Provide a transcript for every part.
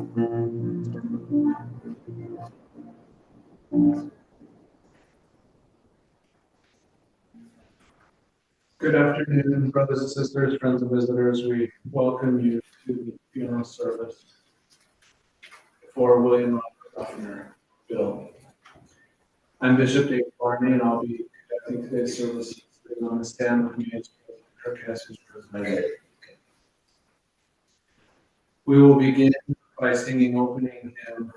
Good afternoon, brothers and sisters, friends and visitors. We welcome you to the funeral service for William Ruffner, Bill. I'm Bishop David Barney, and I'll be conducting today's service. Sitting on the stand with me is President Kirk Hess, who's presiding. We will begin by singing opening hymn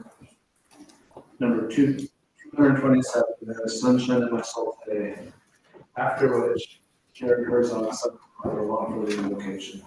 number 227, "There is Sunshine in My Soul Today," after which Jared Herzog sung our law for the invocation.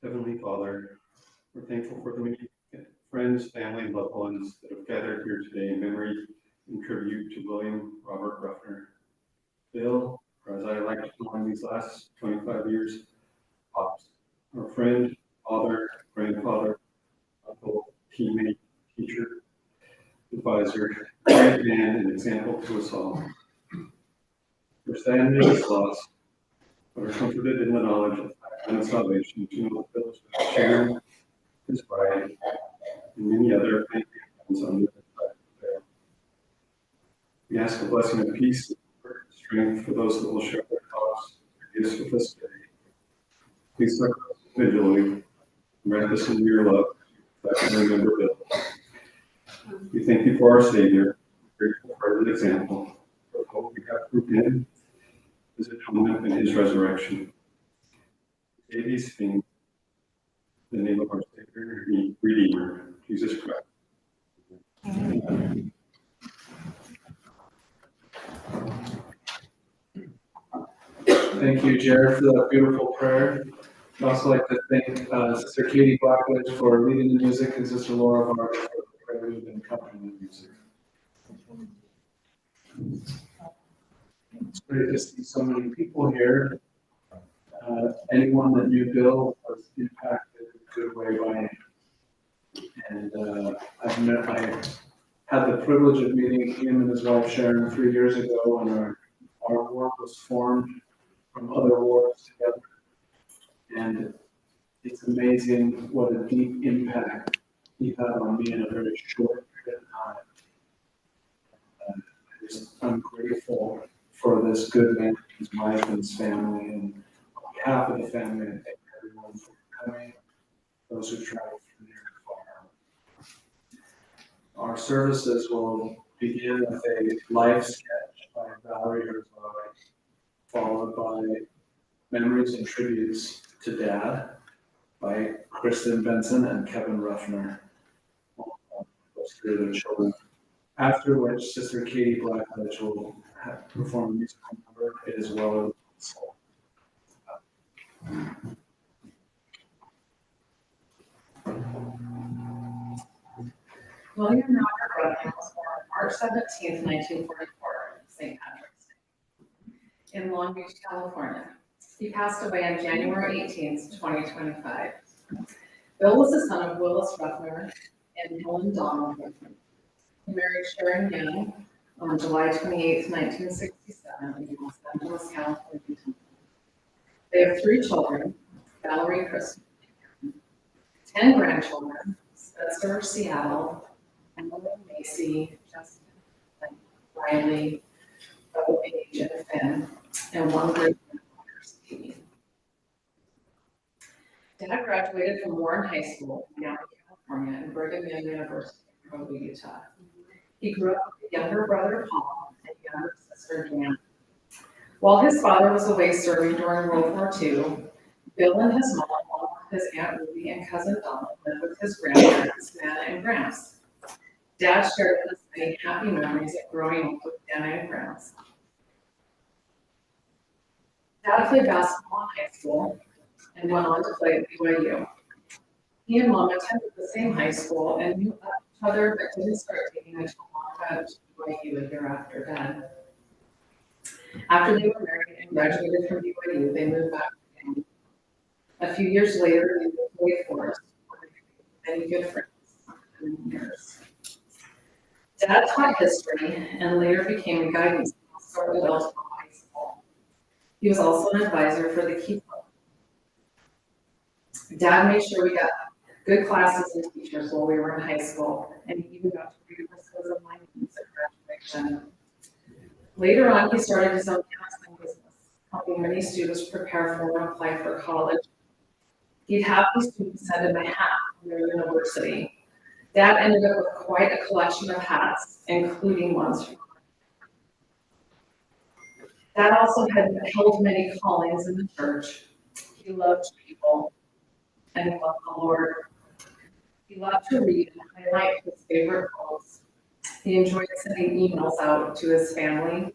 Heavenly Father, we're thankful for the many friends, family, and loved ones that have gathered here today in memory and tribute to William Robert Ruffner. Bill, or as I like to call him these last 25 years, Pops, our friend, father, grandfather, uncle, teammate, teacher, advisor, great man, and example to us all. We're saddened at his loss, but are comforted in the knowledge of and salvation to know that Bill is with Sharon, his bride, and many other family friends on the other side of the veil. We ask a blessing of peace and strength for those that will share their thoughts and gifts with us today. Please look individually and wrap us in your love that we remember Bill. We thank you for our Savior, grateful for his example, for the hope we have through him, his atonement, and his resurrection. We say these things in the name of our Savior and Redeemer, Jesus Christ. Thank you, Jared, for that beautiful prayer. I'd also like to thank Sister Katie Blackledge for leading the music and Sister Laura Vargas for the prelude and accompaniment music. It's great to see so many people here. Anyone that knew Bill was impacted in a good way by him. And I had the privilege of meeting him and his wife Sharon 3 years ago, and our ward was formed from other wards together. And it's amazing what a deep impact he had on me in a very short period of time. I'm grateful for this good man, his wife and his family, and on behalf of the family, I thank everyone for coming, those who traveled from near and far. Our services will begin with a life sketch by Valerie Herzog, followed by memories and tributes to Dad by Kristen Benson and Kevin Ruffner, those three of their children. After which, Sister Katie Blackledge will perform a musical number as well as William Robert Ruffner was born March 17th, 1944, St. Patrick's Day, in Long Beach, California. He passed away on January 18th, 2025. Bill was the son of Willis Ruffner and Helen Donald Ruffner. He married Sharon Young on July 28th, 1967, in Los Angeles, California. They have 3 children, Valerie, Kristen, 10 grandchildren, Spencer, Seattle, Emily, Macy, Justin, Riley, Bo, Paige, and Finn, and 1 great granddaughter, Stevie. Dad graduated from Warren High School in Downey, California, and Brigham Young University in Provo, Utah. He grew up with a younger brother, Paul, and younger sister, Jan. While his father was away serving during World War II, Bill and his mom, along with his Aunt Ruby and cousin Donald, lived with his grandparents, Nana and Gramps. Dad shared with us many happy memories of growing up with Nana and Gramps. Dad played basketball in high school and went on to play at BYU. He and Mom attended the same high school and knew of each other, but didn't start taking until Mom got to BYU a year after Dad. After they were married and graduated from BYU, they moved back to family. A few years later, they moved to Wake Forest, where they made many good friends for many years. Dad taught history and later became a guidance counselor at Elton High School. He was also an advisor for the Key Club. Dad made sure we got good classes and teachers while we were in high school, and he even got to read recitals of my names at graduation. Later on, he started his own counseling business, helping many students prepare for and apply for college. He'd have these students send him a hat from their university. Dad ended up with quite a collection of hats, including ones from Dad also had held many callings in the church. He loved people and he loved the Lord. He loved to read and highlight his favorite quotes. He enjoyed sending emails out to his family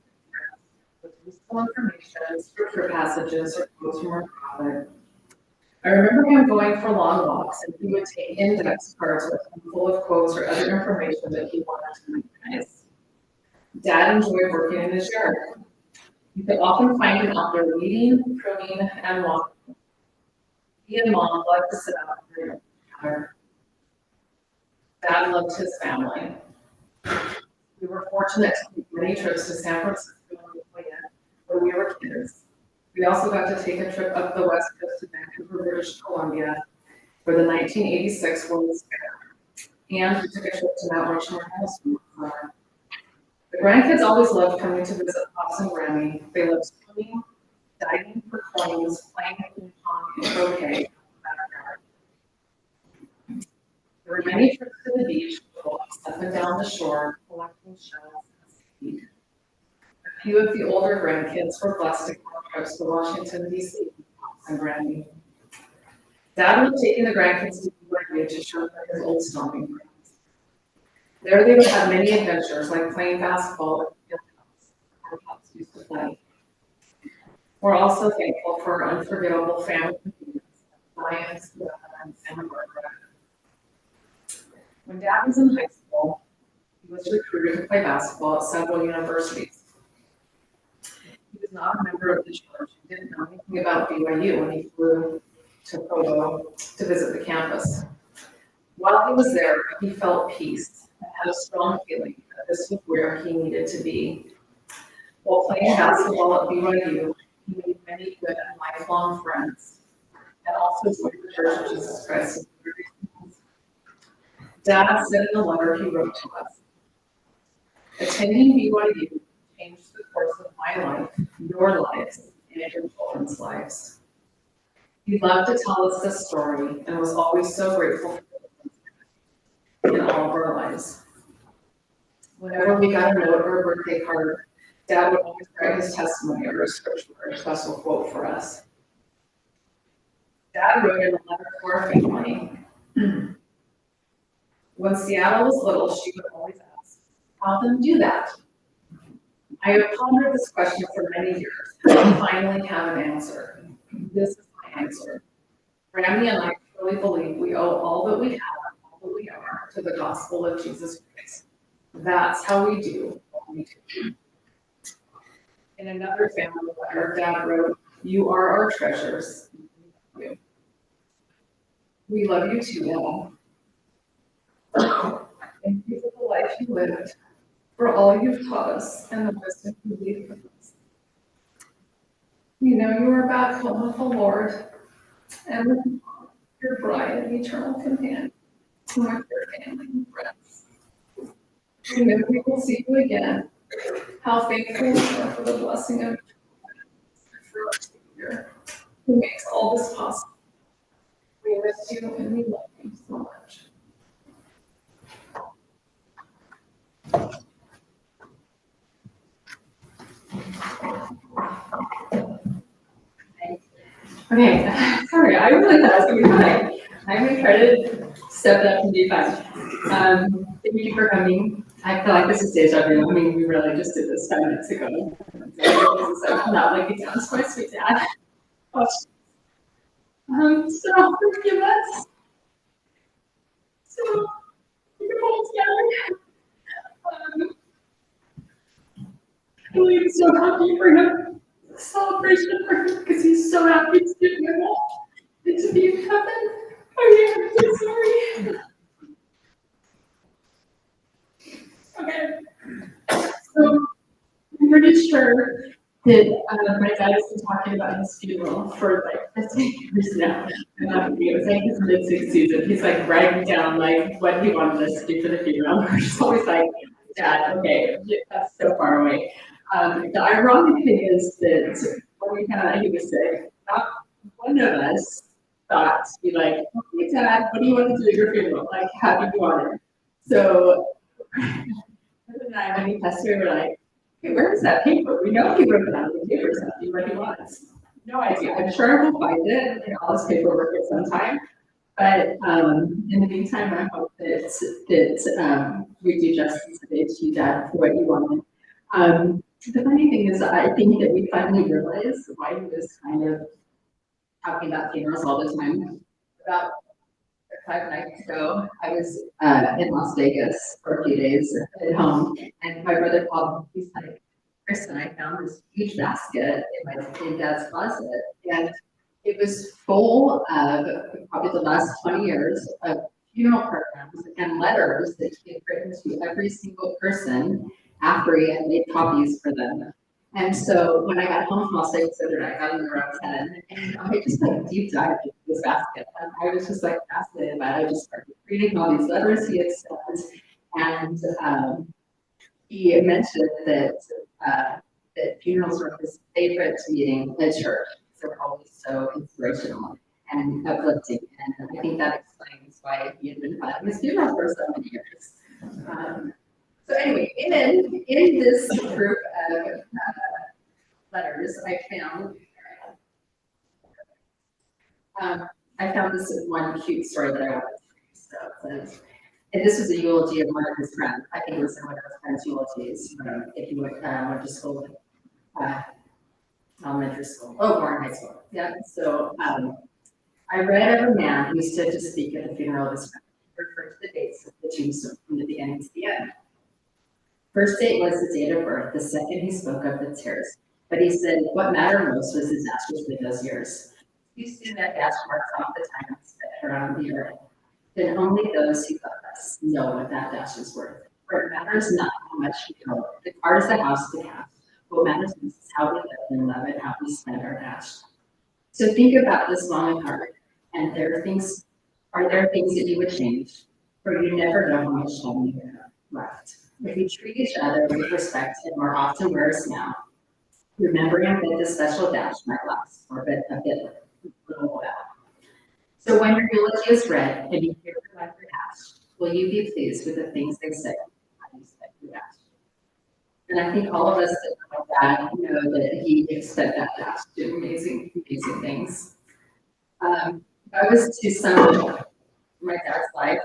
with useful information, scripture passages, or quotes from our prophet. I remember him going for long walks, and he would take index cards with him full of quotes or other information that he wanted to memorize. Dad enjoyed working in his yard. You could often find him out there weeding, pruning, and walking. He and Mom loved to sit out there together. Dad loved his family. We were fortunate to take many trips to San Francisco and when we were kids. We also got to take a trip up the west coast to Vancouver, British Columbia for the 1986 World's Fair. And we took a trip to Mount Rushmore High School. The grandkids always loved coming to visit Pops and Grammy. They loved swimming, diving for coins, playing ping pong, and croquet in the backyard. There were many trips to the beach, walks up and down the shore, collecting shells and seaweed. A few of the older grandkids were blessed to go on trips to Washington, D.C. with Pops and Grammy. Dad would have taken the grandkids to BYU to show them his old stomping grounds. There they would have many adventures, like playing basketball at the field house, where Pops used to play. We're also thankful for our unforgettable family, Ryan, and Barbara. When Dad was in high school, he was recruited to play basketball at several universities. He was not a member of the church and didn't know anything about BYU when he flew to Provo to visit the campus. While he was there, he felt peace and had a strong feeling that this was where he needed to be. While playing basketball at BYU, he made many good and lifelong friends, and also joined the Church of Jesus Christ. Dad said in a letter he wrote to us, "Attending BYU changed the course of my life, your lives, and your children's lives." He loved to tell us this story and was always so grateful for in all of our lives. Whenever we got a note or a birthday card, Dad would always write his testimony or a scripture or a special quote for us. Dad wrote in a letter to our family, "When Seattle was little, she would always ask, 'How them do that?' I have pondered this question for many years, and I finally have an answer. This is my answer. Grammy and I truly believe we owe all that we have, all that we are, to the gospel of Jesus Christ. That's how we do what we do." In another family letter, Dad wrote, "You are our treasures. We love you too, all. Thank you for the life you lived, for all you've taught us, and the wisdom you leave with us. We know you are back home with the Lord, and with your bride and eternal companion, and with your family and friends. We know we will see you again. How thankful we are for the blessing of for our Savior, who makes all this possible. We miss you and we love you so much." Okay, sorry, I really thought I was gonna be fine. I'm gonna try to step it up and be fun. Thank you for coming. I feel like this is deja vu. I mean, we really just did this 5 minutes ago. This is like not like it sounds my sweet dad. So forgive us. So we can hold together. I'm really so happy for him. Celebration for him because he's so happy to be with us. And to be in heaven. Okay, I'm so sorry. Okay. So I'm pretty sure that my dad has been talking about his funeral for like 15 years now. It was like his mid-60s, and he's like writing down like what he wanted us to do for the funeral. We're just always like, "Dad, okay, that's so far away." The ironic thing is that when we found out he was sick, not one of us thought to be like, "Okay, Dad, what do you want to do at your funeral? Like, how do you want it?" So, and I, when he passed away, we're like, "Hey, where's that paper? We know he wrote it on the paper, something what he wants." No idea. I'm sure I will find it in all his paperwork at some time. But in the meantime, I hope that we do justice today to you, Dad, for what you wanted. The funny thing is, I think that we finally realized why he was kind of talking about funerals all the time. About 5 nights ago, I was in Las Vegas for a few days at home, and my brother called. He's like, "Chris and I found this huge basket in Dad's closet, and it was full of probably the last 20 years of funeral programs and letters that he had written to every single person after he had made copies for them." And so when I got home from Las Vegas the other night, I got in around 10, and I just like deep dived into this basket. And I was just like fascinated by it. I just started reading all these letters he had sent, and he mentioned that funerals were his favorite meeting at church. They're always so inspirational and uplifting, and I think that explains why he had been planning his funeral for so many years. So anyway, in this group of letters, I found this one cute story that I wanted to read. So, and this was a eulogy of one of his friends. I think it was one of his friends' eulogies, if you went to school with. elementary school, Warren High School. Yeah, so, I read of a man who stood to speak at the funeral of his friend. He referred to the dates of the tombstone from the beginning to the end. First date was the date of birth, the second he spoke of the tears. But he said what mattered most was his dash between those years. You see that dash marks off the time spent around the earth. Then only those who love us know what that dash is worth. For it matters not how much we owe. The car is the house, the cash. What matters most is how we live and love and how we spend our dash. So think about this long and hard. And are there things that you would change? For you never know how much time you have left. If we treat each other with respect and more often where is now, remembering that this special dash might last for a bit little while. So when your eulogy is read and you hear the life rehash, will you be pleased with the things they say? How you spent your dash? And I think all of us that know my dad know that he spent that dash doing amazing, amazing things. If I was to sum my dad's life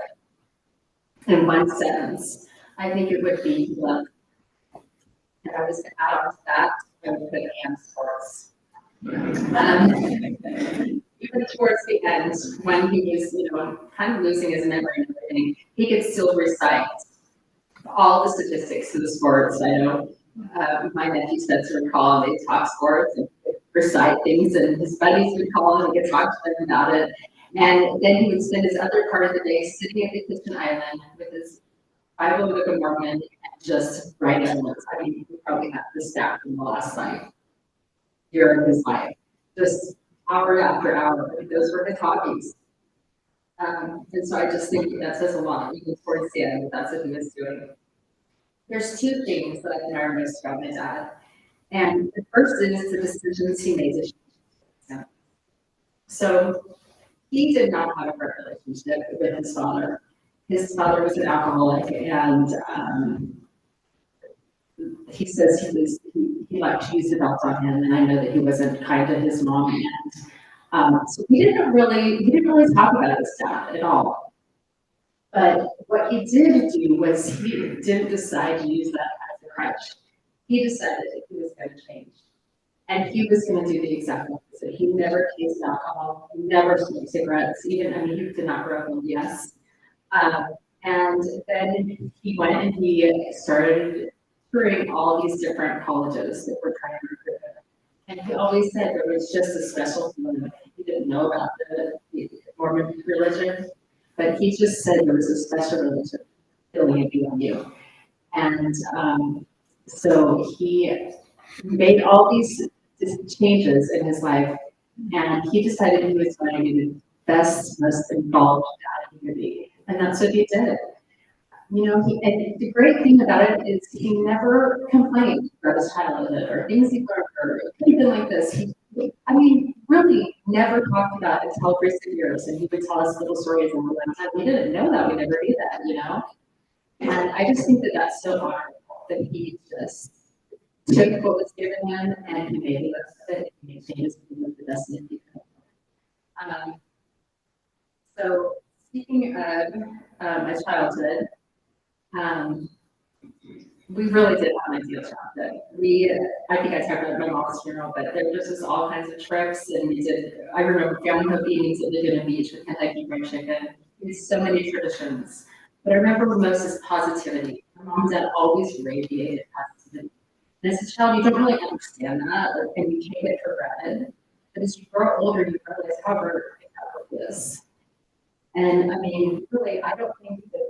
in one sentence, I think it would be love. And I was to add on to that, I would put and sports. Even towards the end, when he was, kind of losing his memory and everything, he could still recite all the statistics to the sports. I know my nephew Spencer would call and they'd talk sports and recite things, and his buddies would call and he could talk to them about it. And then he would spend his other part of the day sitting at the kitchen island with his Bible, Book of Mormon, and just writing notes. I mean, he probably had this down from the last year of his life, just hour after hour. Those were his hobbies. And so I just think that says a lot, even towards the end, that's what he was doing. There's two things that I admire most about my dad. And the first is the decisions he made to change him. So he did not have a great relationship with his father. His father was an alcoholic, and he says he liked to use the belt on him, and I know that he wasn't kind to his mom. And so he didn't really talk about his dad at all. But what he did do was he didn't decide to use that as a crutch. He decided that he was going to change. And he was going to do the exact opposite. He never tasted alcohol, he never smoked cigarettes, he did not grow up in the US. And then he went and he started touring all these different colleges that were trying to recruit him. And he always said there was just a special feeling. He didn't know about the Mormon religion, but he just said there was a special religion feeling of you. And so he made all these changes in his life, and he decided he was going to be the best, most involved dad he could be. And that's what he did. And the great thing about it is he never complained about his childhood or things he learned or anything like this. He really never talked about until recent years, and he would tell us little stories and we're like, we didn't know that, we never knew that, And I just think that that's so honorable that he just took what was given him and he made the best of it. He made changes to make the best of it. So speaking of my childhood, we really did have an ideal childhood. I think I talked about my mom's funeral, but there was just all kinds of trips, and I remember family hook evenings at Laguna Beach with Kentucky Fried Chicken. We had so many traditions. But I remember most is positivity. My mom and dad always radiated positivity. And as a child, you don't really understand that, and you take it for granted. But as you grow older, you realize how hard to pick up with this. And really, I don't think that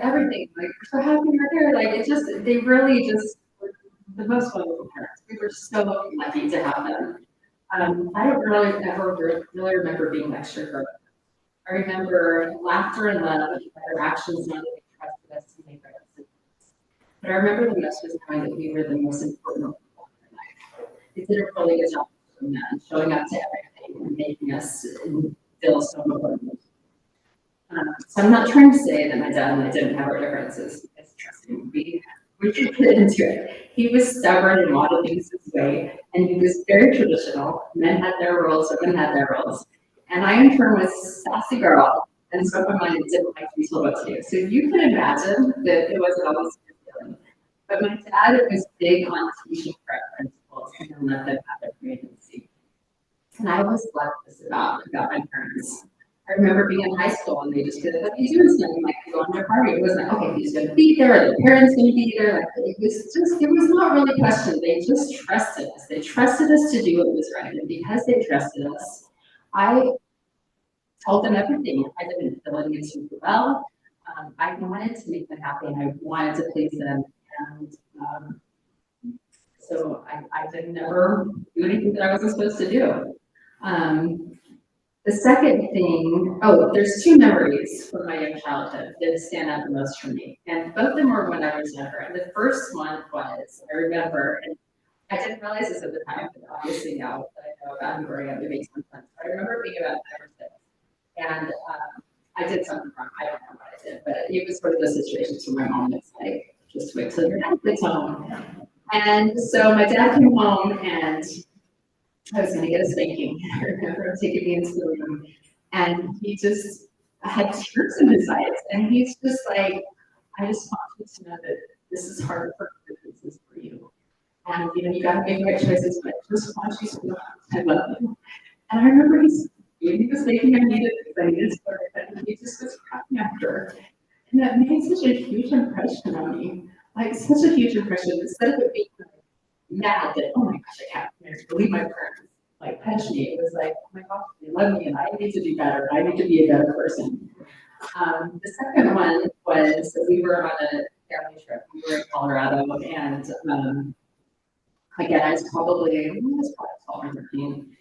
everything, like, we're so happy we're here. They really just were the most wonderful parents. We were so lucky to have them. I don't really ever really remember being lectured or I remember laughter and love, but their actions not that they trusted us to make our decisions. But I remember the most was knowing that we were the most important people in their life. They did a really good job of that, showing up to everything and making us feel so important. So I'm not trying to say that my dad and I didn't have our differences, because trust me, we could get into it. He was stubborn and wanted things his way, and he was very traditional. Men had their roles, women had their roles. And I, in turn, was a sassy girl, and so my mind didn't like to be told what to do. So you can imagine that it wasn't always a good feeling. But my dad was big on teaching correct principles and then let them have their creative And I always loved this about my parents. I remember being in high school and they just did, what are you doing tonight? Like, go on to a party. It wasn't like, okay, who's gonna be there? Are the parents gonna be there? Like, it was just, there was not really a question. They just trusted us. They trusted us to do what was right. And because they trusted us, I told them everything. I didn't feel any super well. I wanted to make them happy and I wanted to please them. And so I did never do anything that I wasn't supposed to do. The second thing, oh, there's two memories from my young childhood that stand out the most for me. And both of them were when I was younger. And the first one was, I remember, and I didn't realize this at the time, but obviously now that I know about it growing up, it makes some sense. I remember being about 5 or 6. And I did something wrong. I don't know what I did, but it was one of those situations where my mom was like, just wait till your dad gets home. And so my dad came home and I was gonna get a spanking. I remember him taking me into the room and he just had tears in his eyes. And he's just like, I just want you to know that this is hard for me, this is for you. And you know, you gotta make right choices, but I just want you to know I love you. And I remember he was making I needed because I needed to learn it, and he just was crying after. And that made such a huge impression on me. Like such a huge impression. Instead of it being like, mad that, oh my gosh, I can't believe my parents like punished me. It was like, oh my gosh, they love me and I need to do better. I need to be a better person. The second one was that we were on a family trip. We were in Colorado and again, I was probably 12 or 13.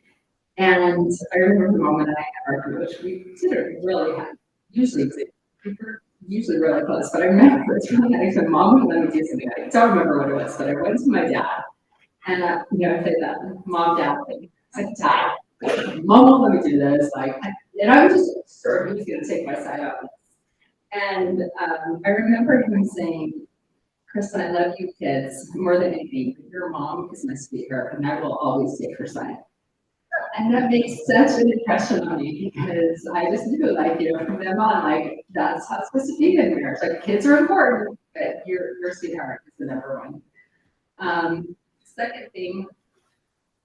And I remember the moment I had argued, which we didn't really have, usually we were usually really close, but I remember it's really nice. My mom would let me do something. I don't remember what it was, but I went to my dad. And you know, I played that mom-dad thing. I said, Dad, mom won't let me do this. Like, and I was just sure he was going to take my side out. And I remember him saying, Kristen, I love you kids more than anything. Your mom is my sweetheart, and I will always take her side. And that makes such an impression on me because I just knew, like, you know, from then on, like, that's how it's supposed to be in marriage. Like, kids are important, but your sweetheart is the number one. Second thing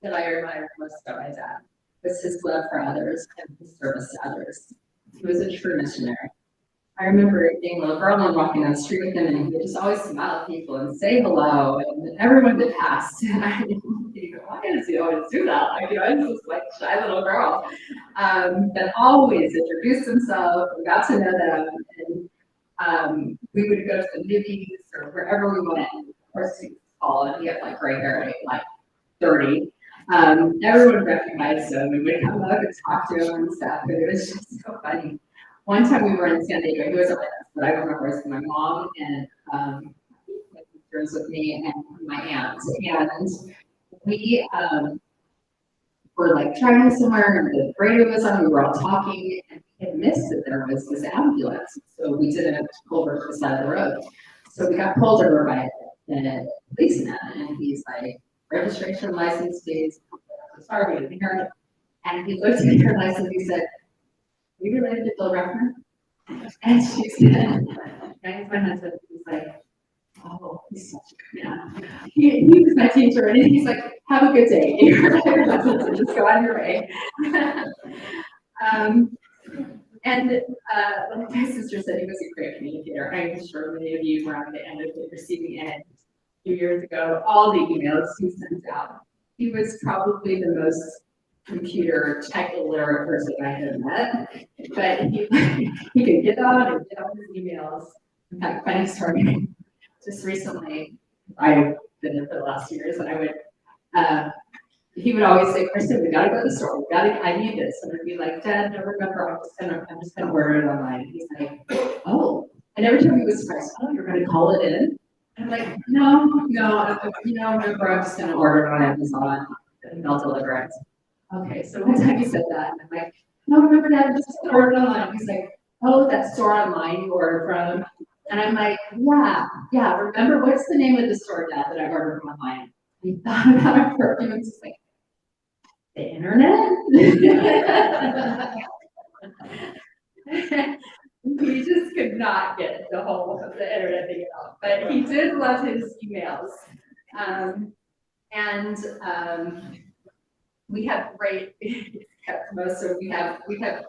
that I admire most about my dad was his love for others and his service to others. He was a true missionary. I remember being a little girl and walking down the street with him, and he would just always smile at people and say hello, and everyone that passed. And I think, why does he always do that? Like, you know, I was just like a shy little girl. But always introduced himself, and got to know them, and we would go to the movies or wherever we went. Of course, he was tall and he had like gray hair, like 30. Everyone recognized him, and we'd come up and talk to him and stuff, but it was just so funny. One time we were in San Diego, he wasn't with us, but I remember it was my mom and my sisters with me and my aunt. And we were like driving somewhere and the radio was on, we were all talking and we had missed that there was this ambulance. So we didn't pull over to the side of the road. So we got pulled over by the policeman and he's like, registration, license, please. Sorry, we didn't hear it. And he looked at her license and he said, we related to Bill Ruffner? And she said, my husband, he's like, oh, he's such a good man. He was my teacher, and he's like, have a good day. Just go on your way. And like my sister said, he was a great communicator. I'm sure many of you were on the end of the receiving end a few years ago. All the emails he sent out. He was probably the most computer tech illiterate person I had met, but he could get on and get on his emails. In fact, funny story, just recently, I've been there for the last 2 years, and I would, he would always say, Kristen, we gotta go to the store, I need this, and I'd be like, Dad, no, remember, I'm just gonna order it online. He's like, oh, and every time he was surprised, oh, you're gonna call it in? And I'm like, no, remember, I'm just gonna order it on Amazon, and they'll deliver it. Okay, so one time he said that, and I'm like, no, remember that, I just ordered online. He's like, oh, that store online you ordered from. And I'm like, yeah, remember, what's the name of the store, Dad, that I ordered from online? He thought about it for a few minutes, he's like, the internet? He just could not get the whole of the internet thing out, but he did love his emails. we have great, so we have,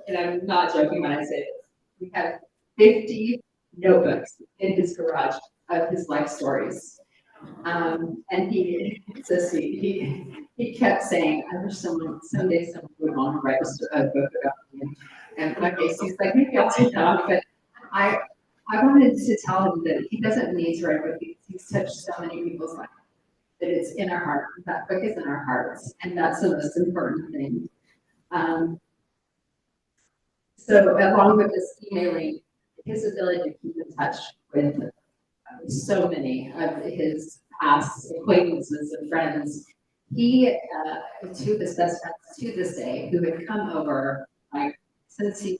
and I'm not joking when I say this, we have 50 notebooks in his garage of his life stories. And it's so sweet, he kept saying, I wish someday someone would want to write a book about me. And okay, so he's like, maybe I'll take that on, but I wanted to tell him that he doesn't need to write a book because he's touched so many people's lives. That it's in our heart, that book is in our hearts, and that's the most important thing. So along with this emailing, his ability to keep in touch with so many of his past acquaintances and friends, he, two of his best friends to this day, who had come over, like, since he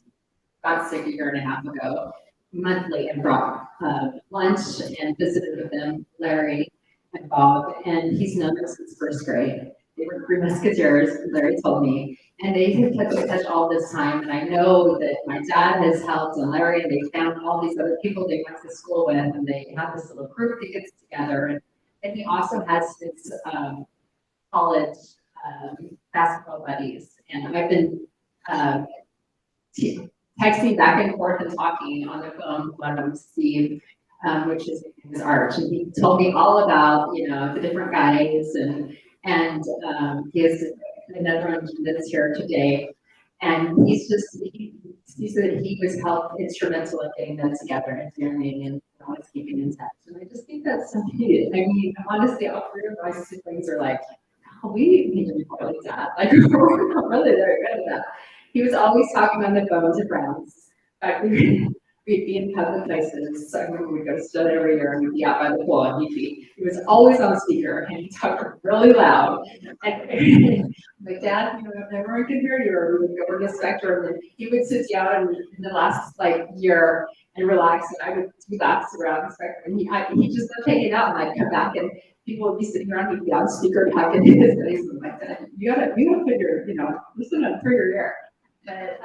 got sick a year and a half ago, monthly, and brought lunch and visited with them, Larry and Bob, and he's known them since first grade. They were Three Musketeers, Larry told me, and they have kept in touch all this time. And I know that my dad has helped, and Larry, and they found all these other people they went to school with, and they have this little group that gets together. And he also has his college basketball buddies, and I've been texting back and forth and talking on the phone, one of them, Steve, which is his Arch, and he told me all about, the different guys, and he has another one that's here today, and he said that he was instrumental in getting them together and doing and always keeping in touch, and I just think that's so neat. I mean, honestly, all three of my siblings are like, oh, we need to be more like that. Like, we're not really very good at that. He was always talking on the phone to friends. We'd be in public places. So I remember we'd go to Stud every year and we'd be out by the pool and he was always on speaker and he talked really loud. And my dad, if everyone could hear you, or we would go to the spectrum, and he would sit down in the last year and relax, and I would do laps around the spectrum. And he just loved hanging out, and I'd come back and people would be sitting around, he'd be on speaker talking to his buddies, and like that. You gotta figure, listen up through your ear. But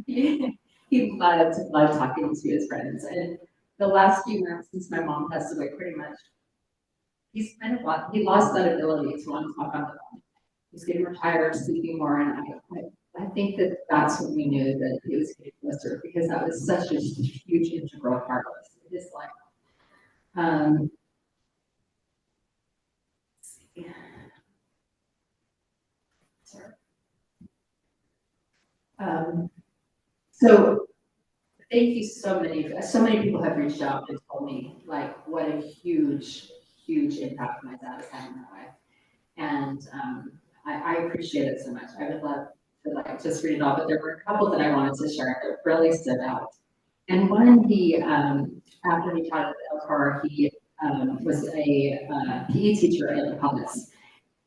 he loved talking to his friends. And the last few months since my mom passed away, pretty much, he lost that ability to want to talk on the phone. He's getting retired, sleeping more, and I think that's when we knew that he was getting closer, because that was such a huge integral part of his life. So thank you so many people have reached out and told me what a huge impact my dad has had in my life. And I appreciate it so much. I would love to just read it all, but there were a couple that I wanted to share that really stood out. And one, after he taught at Elkhart, he was a PE teacher at the Publix.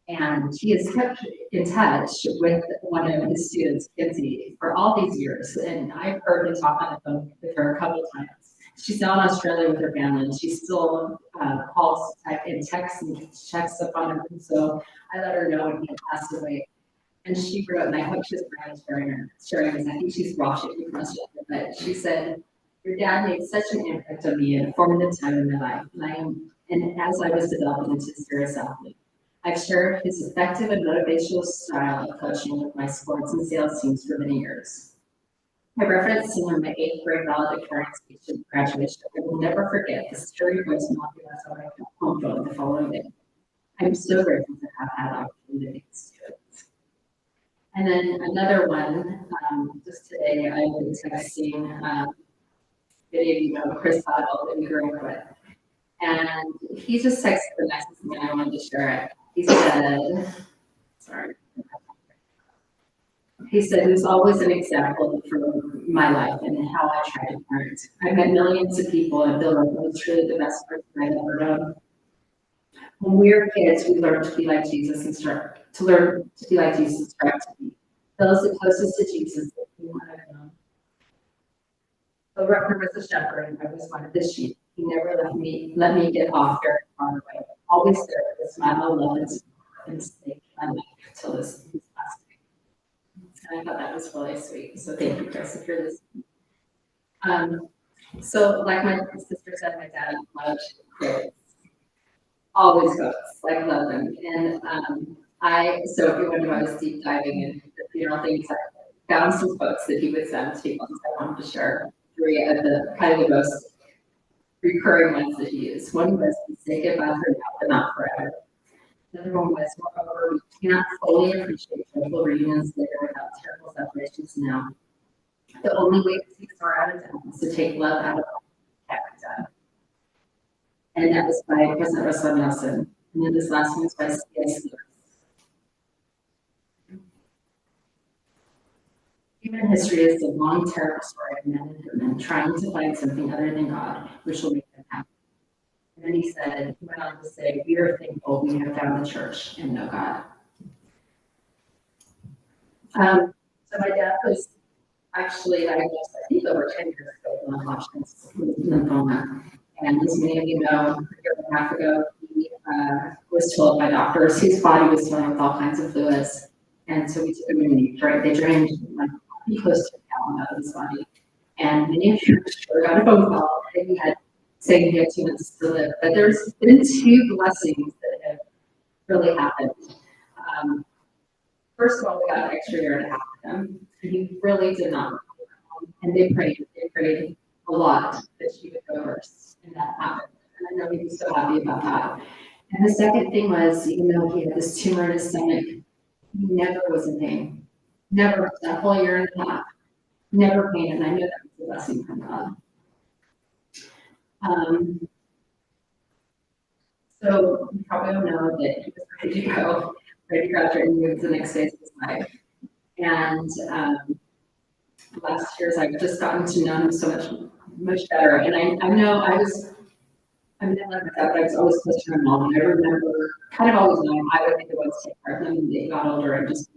And he has kept in touch with one of his students, Kinsey, for all these years. And I've heard him talk on the phone with her a couple of times. She's now in Australia with her family, and she still calls and texts and checks up on him. And so I let her know when he passed away. And she wrote, and I hope she's sharing this. I think she's watching from Australia, but she said, "Your dad made such an impact on me at a formative time in my life, and as I was developing into a serious athlete. I've shared his effective and motivational style of coaching with my sports and sales teams for many years. I referenced him in my 8th grade valedictorian speech at graduation. I will never forget the sturdy voice and that's how I felt home phone the following day. I'm so grateful to have had opportunities to do it." And then another one, just today, I've been texting, many of you know Chris Bottle that we grew up with. And he just texted the nicest thing, and I wanted to share it. He said, "There's always an example from my life and how I try to parent. I've met millions of people and Bill was truly the best person I've ever known. When we were kids, we learned to be like Jesus and start to be. Those the closest to Jesus that we want to know. Bill Ruffner was a shepherd, and I was one of his sheep. He never let me get off very far away. Always there with a smile of love and stake my life until his last day." And I thought that was really sweet. So thank you, Chris, if you're listening. So like my sister said, my dad loved quotes. Always quotes, love them. And So if you wonder if I was deep diving into the funeral things, I found some quotes that he would send to people, so I wanted to share three of the kind of the most recurring ones that he used. One was, say goodbye for now, but not forever. Another one was, moreover, we can't fully appreciate joyful reunions later without terrible separations now. The only way to take sorrow out of them is to take love out of them. And that was by President Russell Nelson. And then this last one was by C.S. Lewis. Human history is a long, terrible story of men and women trying to find something other than God, which will make them happy. And then he went on to say, we are thankful we have found the church and know God. So my dad was actually diagnosed, I think, over 10 years ago with non-Hodgkin's lymphoma. And as many of you know, a year and a half ago, he was told by doctors his body was filling with all kinds of fluids. And so we took him and they drained like close to a gallon out of his body. And many of you sure got a phone call that he had saying he had 2 months to live. But there's been 2 blessings that have really happened. First of all, we got an extra year and a half with him. He really did not. And they prayed a lot that she would go first. And that happened. And I know he was so happy about that. And the second thing was, even though he had this tumor in his stomach, he never was in pain. Never, that whole year and a half. Never pain. And I know that was a blessing from God. So you probably don't know that he was ready to go, ready to graduate and move to the next phase of his life. And last year's I've just gotten to know him so much better. And I know I didn't like my dad, but I was always close to my mom. And I remember kind of always knowing I would be the one to take care of them. And they got older and just,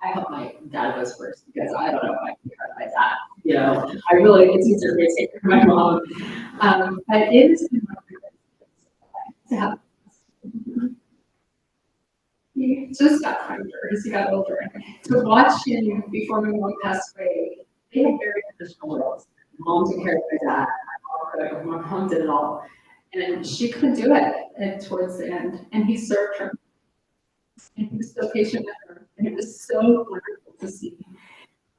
I hope my dad goes first because I don't know if I can take care of my dad. You know, it's easier for me to take care of my mom. But it has been to have. He just got kinder as he got older. To watch him before my mom passed away, they had very traditional roles. Mom took care of my dad, my mom did it all. And she couldn't do it towards the end. And he served her. And he was so patient with her. And it was so wonderful to see.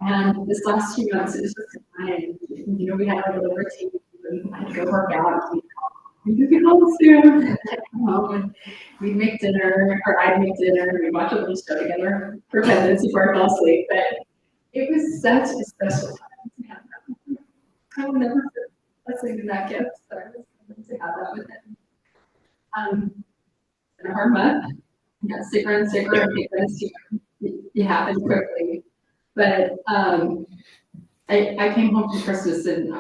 And this last few months, it was just fine. You know, we had our little routine. We had to go work out. You get home soon. Come home and we'd make dinner, or I'd make dinner, we'd watch a little show together for 10 minutes before I fell asleep. But it was such a special time to have that. I will never forget listening to that gift. So I was able to have that with him. In a hard month, got sicker and sicker, and it happened quickly. But I came home from Christmas and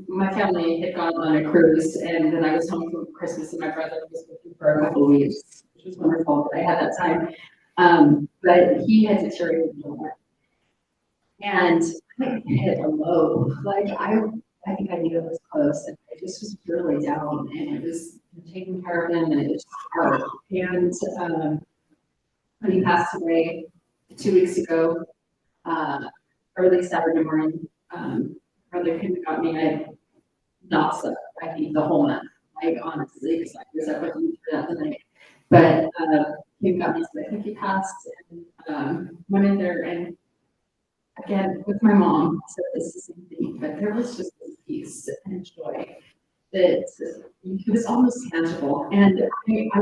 my family had gone on a cruise, and then I was home for Christmas and my brother was with me for a couple of weeks, which was wonderful that I had that time. But he had deteriorated more. And I hit a low. Like I think I knew it was close, and I just was really down, and it was taking care of him, and it was hard. And when he passed away 2 weeks ago, early Saturday morning, brother came and got me. I had not slept, I think, the whole month. Like, honestly, because I was up with him throughout the night. But he got me, so I think he passed, and went in there, and again, with my mom, said this the same thing, but there was just this peace and joy that it was almost tangible. And I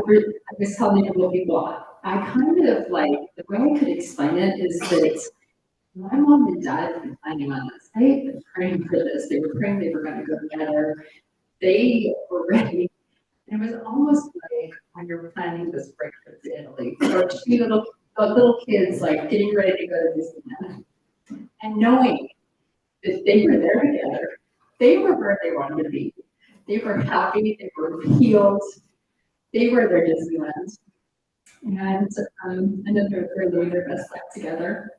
was telling a couple of people, I kind of like, the way I could explain it is that my mom and dad had been planning on this. They had been praying for this. They were praying they were going to go together. They were ready. And it was almost like when you're planning this break trip to Italy, or 2 little kids like getting ready to go to Disneyland, and knowing that they were there together. They were where they wanted to be. They were happy. They were healed. They were their Disneyland. And I know they're living their best life together.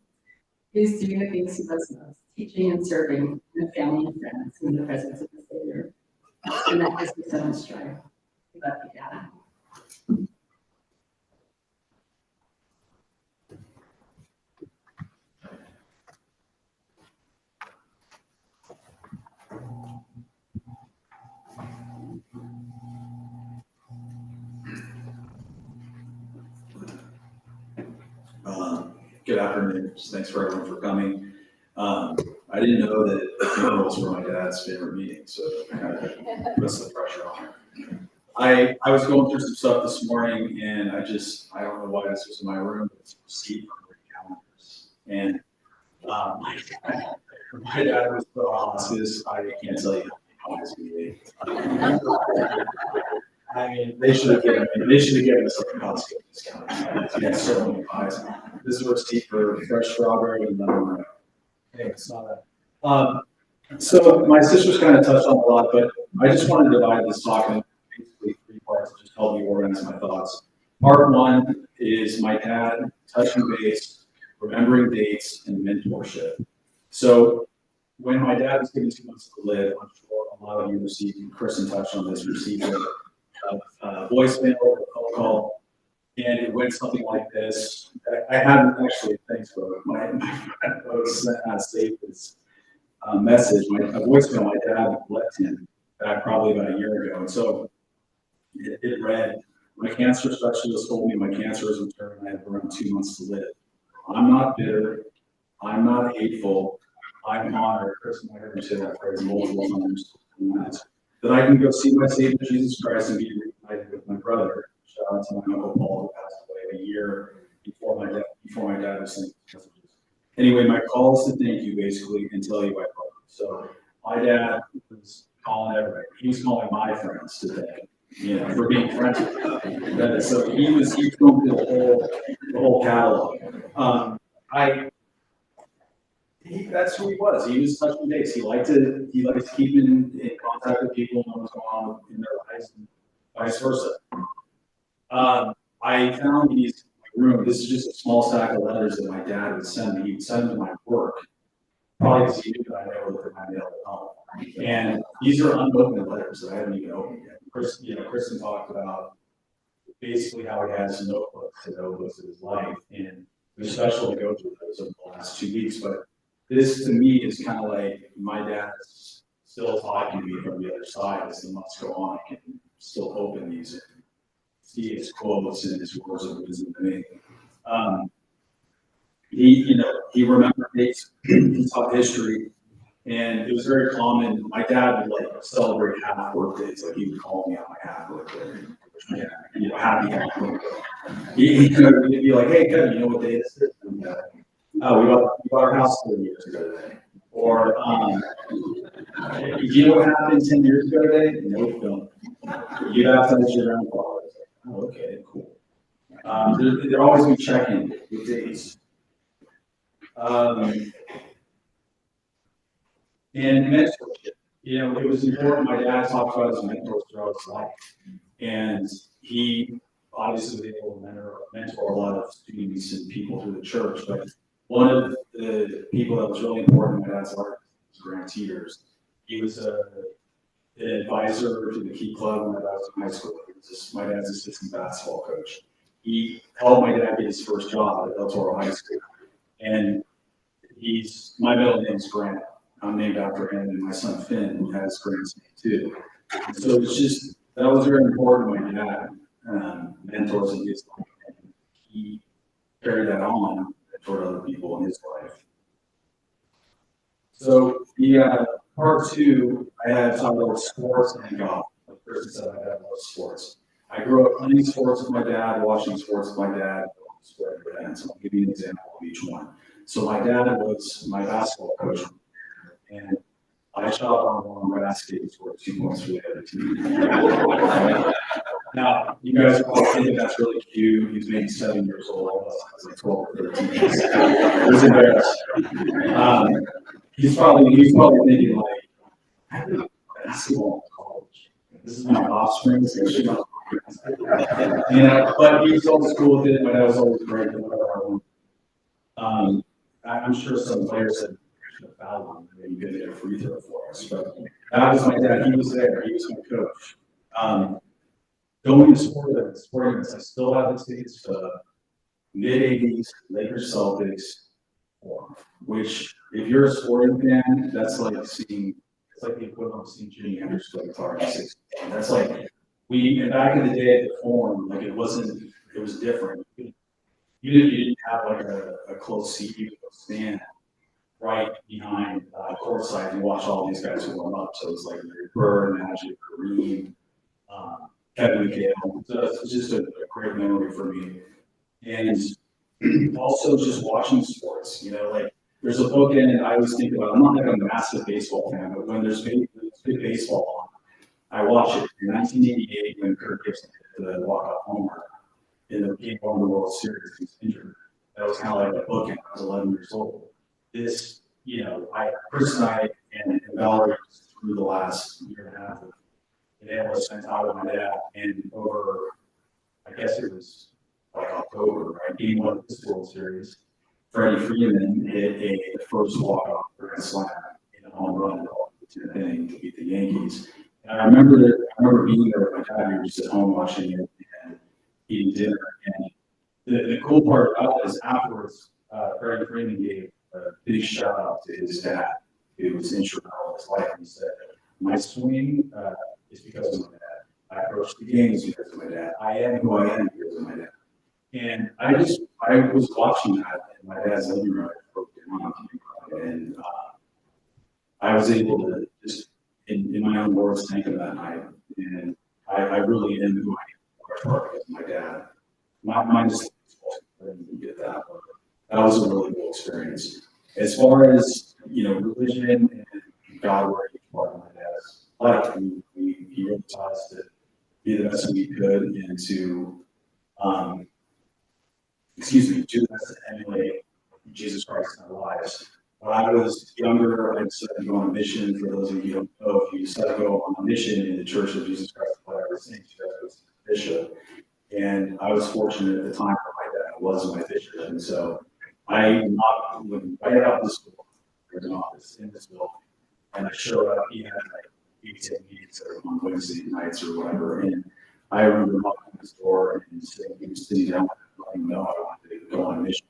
Is doing the things he does most, teaching and serving the family and friends in the presence of the Savior. And that gives me so much joy. We love you, Dad. good afternoon. Thanks for everyone for coming. I didn't know that funerals were my dad's favorite meeting, so it kind of puts the pressure on her. I was going through some stuff this morning, and I don't know why this was in my room, but it's received from calendars. And my dad was put on hospice. I can't tell you how many times we made. I mean, they should have given us a hospital discount. Yeah, so many pies. This is a receipt for fresh strawberry and lemon. Anyway, it's not that. So my sister's kind of touched on a lot, but I just wanted to divide this talk into basically 3 parts to just help me organize my thoughts. Part 1 is my dad touching base, remembering dates, and mentorship. So when my dad was given 2 months to live, I'm sure a lot of you received, Kristen touched on this, received a voicemail or a phone call, and it went something like this. I haven't actually, thanks, bro. My friend saved this message, a voicemail my dad left him back probably about a year ago. And so it read, my cancer specialist told me my cancer is returned. I have around 2 months to live. I'm not bitter. I'm not hateful. I'm honored. Chris might have said that phrase multiple times. That I can go see my Savior Jesus Christ and be reunited with my brother. Shout out to my Uncle Paul, who passed away a year before my dad was sent messages. Anyway, my call is to thank you basically and tell you I love you. So my dad was calling everybody. He was calling my friends to thank for being friends with him. So he was going through the whole catalog. That's who he was. He was touching base. He liked to keep in contact with people and know what's going on in their lives, and vice versa. I found these in my room. This is just a small stack of letters that my dad would send me. He'd send them to my work, probably because he knew that I never looked at my mail at home. And these are unopened letters that I haven't even opened yet. Kristen talked about basically how he has notebooks of his life, and it was special to go through those over the last 2 weeks. But this to me is kind of like my dad's still talking to me from the other side as the months go on. I can still open these and see his quotes and his words of wisdom to me. He remembered dates, he taught history, and it was very common. My dad would celebrate half birthdays, like he would call me on my half birthday. Yeah, happy half birthday. He'd be like, hey Kevin, you know what day this is? And, oh, we bought our house 4 years ago today. Or do you know what happened 10 years ago today? No, we don't. You baptized your grandfather. Oh, okay, cool. They're always be checking with dates. And mentorship. It was important. My dad talked about his mentors throughout his life. And he obviously was able to mentor a lot of students and people through the church. But one of the people that was really important in my dad's life was Grant Teeters. He was an advisor to the Key Club when I was in high school. He was my dad's assistant basketball coach. He helped my dad get his first job at El Toro High School. And my middle name is Grant. I'm named after him, and my son Finn has Grant's name too. And so that was very important. My dad mentors in his life, and he carried that on toward other people in his life. So part 2, I had talked about sports and golf. Like Kristen said, my dad loves sports. I grew up playing sports with my dad, watching sports with my dad, sporting events. I'll give you an example of each one. So my dad was my basketball coach, and I shot on one basket and scored 2 points for the other team. Now, you guys are probably thinking that's really cute. He's maybe 7 years old. I was like 12 or 13. It was embarrassing. He's probably thinking I play basketball in college. This is my offspring. But he was always cool with it. My dad was always great. I'm sure some players had fouled him. Maybe he did a free throw for us. But that was my dad. He was there. He was my coach. Going to sporting events, I still have the tickets to mid-'80s Lakers Celtics, which if you're a sporting fan, that's like the equivalent of seeing Jimi Hendrix play guitar in the 60s. That's like back in the day at the Forum, it was different. even if you didn't have like a close seat, you could go stand right behind courtside and watch all these guys warm up. So it was like Larry Bird, Magic, Kareem, Kevin McHale. So it's just a great memory for me. And also just watching sports, like there's a book in it I always think about. I'm not like a massive baseball fan, but when there's big baseball on, I watch it. In 1988, when Kirk Gibson hit the walk-off homer in the game one of the World Series, he was injured. That was kind of like a book, and I was 11 years old. This, Chris and I and Valerie through the last year and a half, and able to spend time with my dad, and over, I guess it was like October, right? Game one of this World Series, Freddie Freeman hit the first walk-off grand slam in a home run to the inning to beat the Yankees. And I remember being there with my dad. We were just at home watching it and eating dinner. And the cool part about it is afterwards, Freddie Freeman gave a big shout out to his dad, who was instrumental in his life. He said, "My swing is because of my dad. I approach the games because of my dad. I am who I am because of my dad." And I was watching that in my dad's living room, and I was able to just, in my own words, think of that night. And I really am who I am because of my dad. Mine is, I didn't get that, but that was a really cool experience. As far as, religion and God were a part of my dad's life, he really taught us to be the best we could and to, do the best to emulate Jesus Christ in our lives. When I was younger, I decided to go on a mission. For those of you who don't know, if you decide to go on a mission in the Church of Jesus Christ of Latter-day Saints, you have to be a bishop. And I was fortunate at the time that my dad was my bishop. And so I was invited out to school. There's an office in this building. And I showed up, he had like 8 meetings on Wednesday nights or whatever. And I remember knocking on his door and he was sitting down and letting me know I wanted to go on a mission.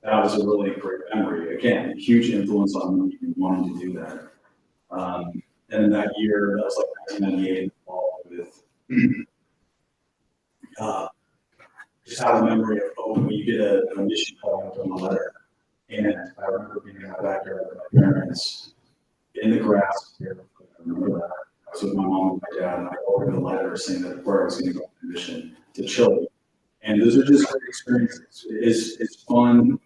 That was a really great memory. Again, a huge influence on me and wanting to do that. And that year, that was like 1998, with just have a memory of when you get a mission call from a letter. And I remember being in the backyard with my parents in the grass. I remember that. I was with my mom and my dad, and I opened a letter saying that where I was going to go on a mission to Chile. And those are just great experiences. It's fun.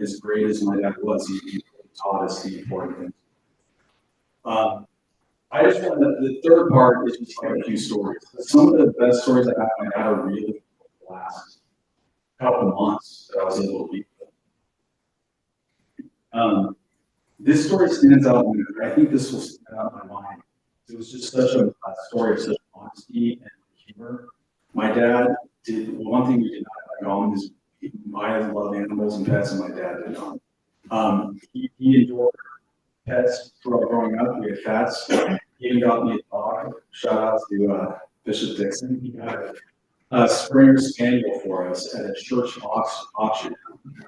As great as my dad was, he taught us the important things. I just want the third part is just like a few stories. Some of the best stories I got from my dad are really the last couple months that I was able to be with. This story stands out, and I think this will stand out in my mind. It was just such a story of such honesty and humor. My dad did one thing we did not have in common is I love animals and pets, and my dad did not. He enjoyed pets growing up. We had cats. He even got me a dog. Shout out to Bishop Dixon. He got a Springer Spaniel for us at a church auction.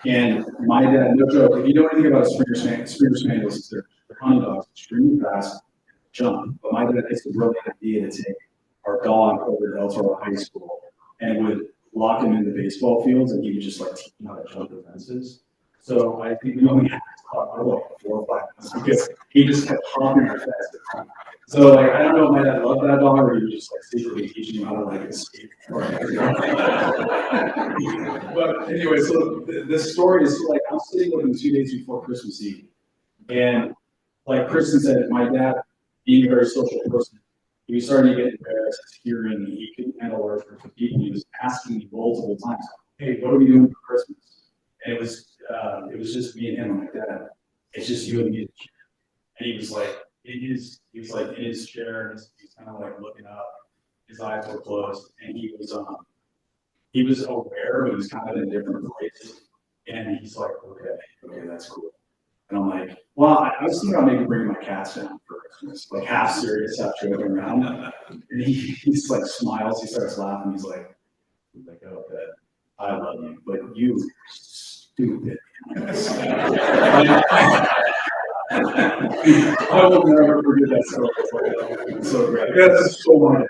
And my dad, no joke, if you know anything about a Springer Spaniels, they're honey dogs, extremely fast, jump. But my dad takes the brilliant idea to take our dog over to El Toro High School and would lock him in the baseball fields, and he would just like teach him how to jump the fences. So I think we only had to talk for like 4 or 5 months because he just kept hopping our fence. So like I don't know if my dad loved that dog or he was just like secretly teaching him how to like escape. But anyway, so this story is like I'm sitting with him 2 days before Christmas Eve, and like Kristen said, my dad being a very social person, he was starting to get embarrassed hearing he couldn't handle work for people. He was asking me multiple times, "Hey, what are we doing for Christmas?" And it was just me and him. I'm like, "Dad, it's just you and me." And he was like in his chair, and he's kind of like looking up. His eyes were closed, and he was aware, but he was kind of in a different place. And he's like, "Okay, that's cool." And I'm like, "Well, I was thinking about maybe bringing my cats down for Christmas," like half serious, half joking around. And he's like smiles, he starts laughing. He's like, "Okay, I love you, but you stupid." I will never forget that story. It's so great. That's so wonderful.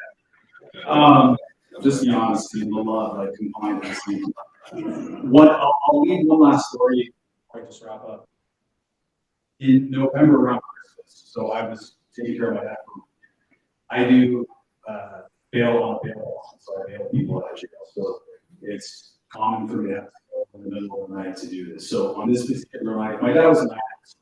Just the honesty and the love, like combined in this thing. I'll leave one last story before I just wrap up. In November around Christmas, so I was taking care of my dad. I do bail on bail, so I bail people out of jail. So it's common for me to have to go in the middle of the night to do this. So on this particular night, my dad was a night, so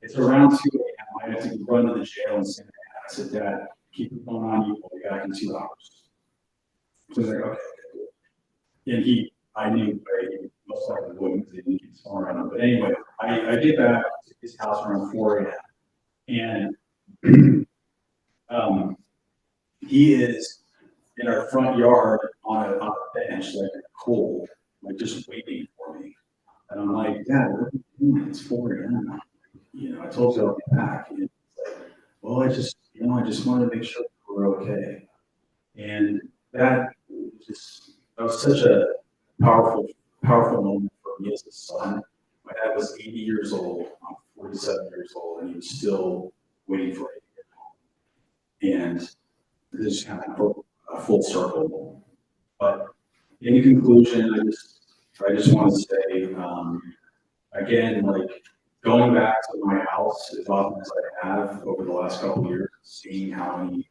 it's around 2 a.m. I had to run to the jail and say, I said, Dad, keep the phone on you. We'll be back in 2 hours. So he's like, okay. And I knew he most likely wouldn't because he didn't keep his phone around him. But anyway, I get back to his house around 4 a.m. And he is in our front yard on a bench, like cold, like just waiting for me. And I'm like, Dad, what are you doing? It's 4 a.m. I told you I'll be back. And he's like, well, I just wanted to make sure we're okay. And that was such a powerful moment for me as a son. My dad was 80 years old, I'm 47 years old, and he was still waiting for me to get home. And this is kind of a full circle. But in conclusion, I just want to say, again, like going back to my house as often as I have over the last couple of years, seeing how many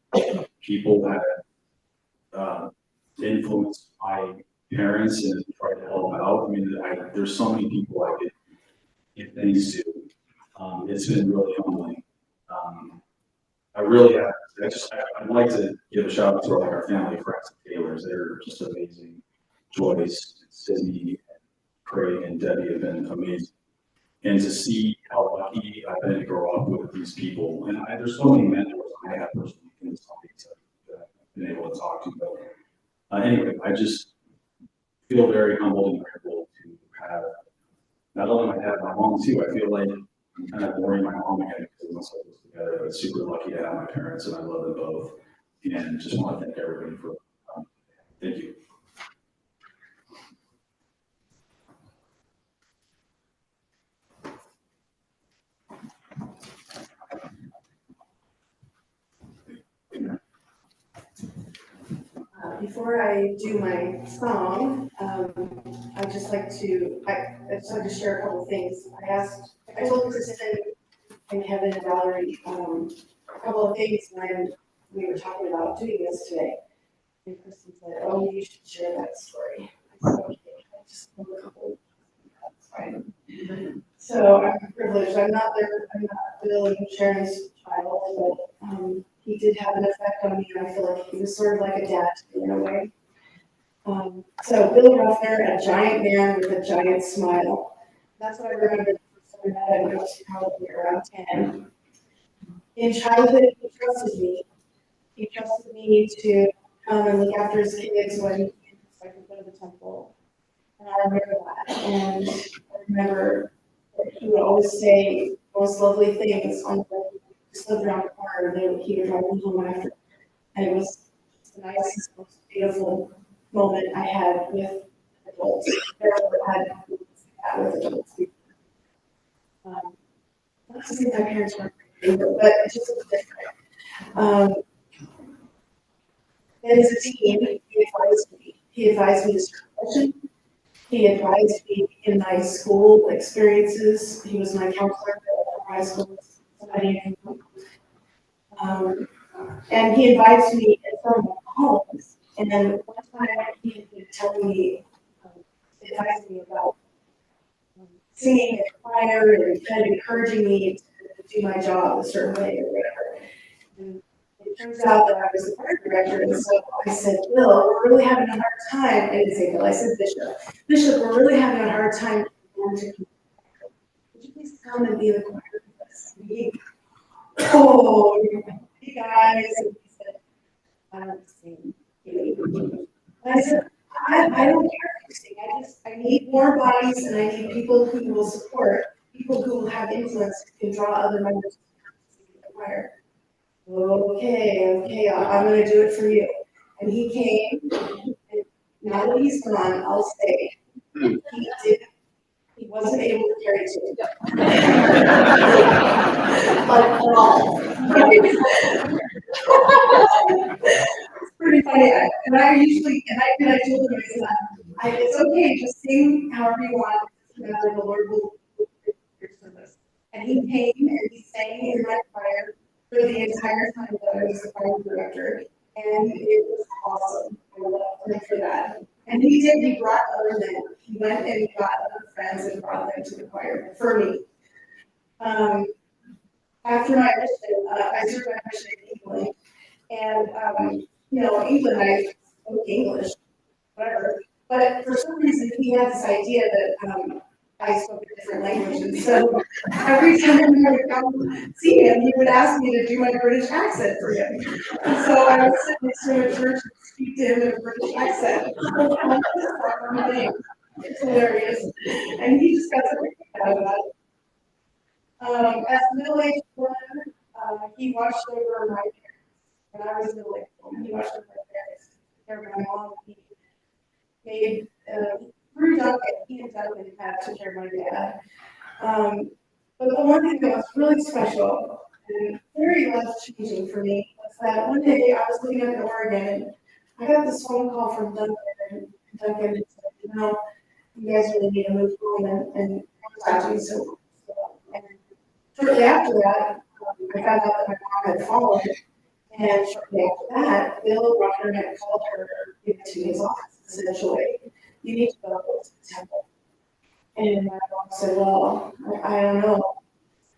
people have influenced my parents and tried to help out. I mean, there's so many people I could give things to. It's been really humbling. I really have. I'd like to give a shout out to our family, friends, and Taylors. They're just amazing. Joyce, Sydney, Craig, and Debbie have been amazing. And to see how lucky I've been to grow up with these people, and there's so many mentors I have personally in this audience that I've been able to talk to. But anyway, I just feel very humbled and grateful to have not only my dad, but my mom too. I feel like I'm kind of boring my mom again because we're so close together, but super lucky to have my parents, and I love them both. And just want to thank everybody for thank you. Before I do my song, I just like to share a couple of things. I told Kristen and Kevin and Valerie a couple of things when we were talking about doing this today. And Kristen said, "Oh, you should share that story." I said, "Okay, I just told a couple. That's fine." So I'm privileged. I'm not Bill and Sharon's child, but he did have an effect on me, and I feel like he was sort of like a dad to me in a way. So Bill Ruffner, a giant man with a giant smile. That's what I remember the first time I met him. I was probably around 10. In childhood, he trusted me. He trusted me to come and look after his kids when I could go to the temple. And I remember that. And I remember that he would always say the most lovely things on the just lived around the corner, and he would drive me home after. And it was the nicest, most beautiful moment I had with adults. Never had that with adults. Not to say my parents weren't great, but it just was different. And as a teen, he advised me. He advised me to start coaching. He advised me in my school experiences. He was my counselor at high school. Somebody and he advised me in some homes. And then one time he had been telling me, advising me about singing at choir and kind of encouraging me to do my job a certain way or whatever. And it turns out that I was the choir director, and so I said, Bill, we're really having a hard time. I didn't say Bill, I said Bishop. Bishop, we're really having a hard time. Would you please come and be the choir with us? And he, oh, hey guys. And he said, I don't sing. And I said, I don't care if you sing. I need more bodies, and I need people who will support, people who will have influence, who can draw other members to the choir. Okay, I'm going to do it for you. And he came, and now that he's gone, I'll say, he wasn't able to carry two. Like at all. It's pretty funny. And I told him, I It's okay, just sing however you want, the Lord will your service. And he came and he sang in my choir for the entire time that I was the choir director, and it was awesome. I loved him for that. And he brought other men. He went and he got other friends and brought them to the choir for me. After my mission, I served my mission in England, and England, I spoke English, whatever. But for some reason, he had this idea that I spoke a different language, and so every time I would come see him, he would ask me to do my British accent for him. And so I would sit next to him at church and speak to him in a British accent. It's hilarious, and he just got so kick out of that. As a middle-aged woman, he watched over my parents. When I was a middle-aged woman, he watched over my parents. Took care of my mom. He made through Duncan, he and Duncan had took care of my dad. But the one thing that was really special and very life-changing for me was that one day I was living up in Oregon and I got this phone call from Duncan, and Duncan said, you guys really need to move home and contact me. So, and shortly after that, I found out that my mom had fallen, and shortly after that, Bill Ruffner had called her into his office, essentially. You need to go to the temple. And my mom said, well, I don't know.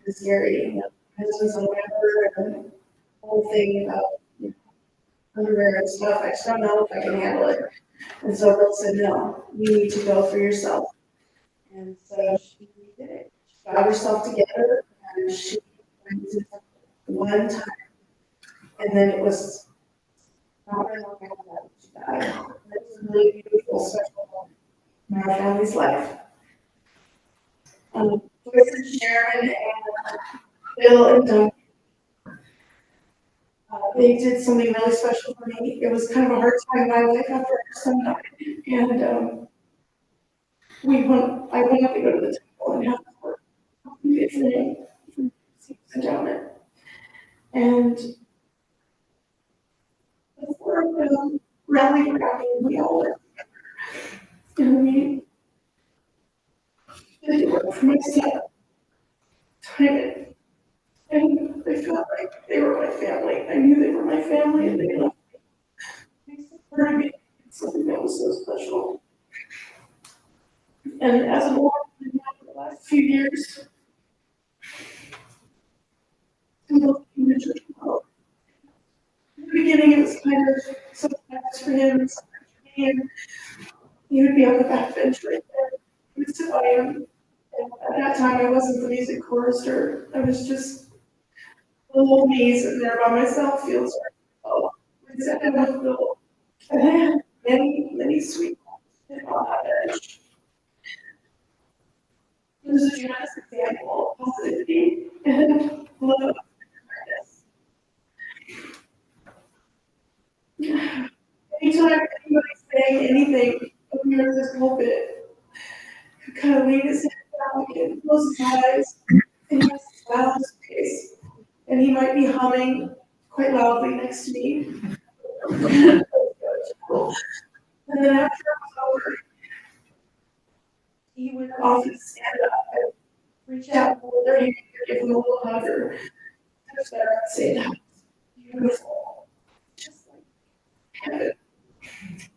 It's scary. Husband's on whatever, and the whole thing about underwear and stuff. I just don't know if I can handle it. And so Bill said, no, you need to go for yourself. And so she did it. She got herself together and she went to the temple one time. And then it was not very long after that she died. It was a really beautiful, special moment in our family's life. Joyce and Sharon and Bill and Duncan, they did something really special for me. It was kind of a hard time in my life after our son died. And I wanted to go to the temple and have for him for endowment. And the four of them rallied around me, and we all went together. And we did work for my son. Time and I felt like they were my family. I knew they were my family, and they loved me. They supported me. It's something that was so special. And as a woman, in the last few years, I'm looking in the church world. In the beginning, it was kind of sometimes for him, sometimes for me, and he would be on the back bench right there. He would sit by him. And at that time, I wasn't the music chorister. I was just a little me sitting there by myself, feels sorry. Oh, we sat down with Bill. And I had many, many sweet moments on that bench. It was a tremendous example of positivity and love. Anytime anybody's saying anything up here in this pulpit, he kind of lean his head back and close his eyes, and he has a smile on his face, and he might be humming quite loudly next to me. And then after it was over, he would often stand up and reach out, hold their hand, give them a little hug, or touch their and say, that was beautiful, just like heaven.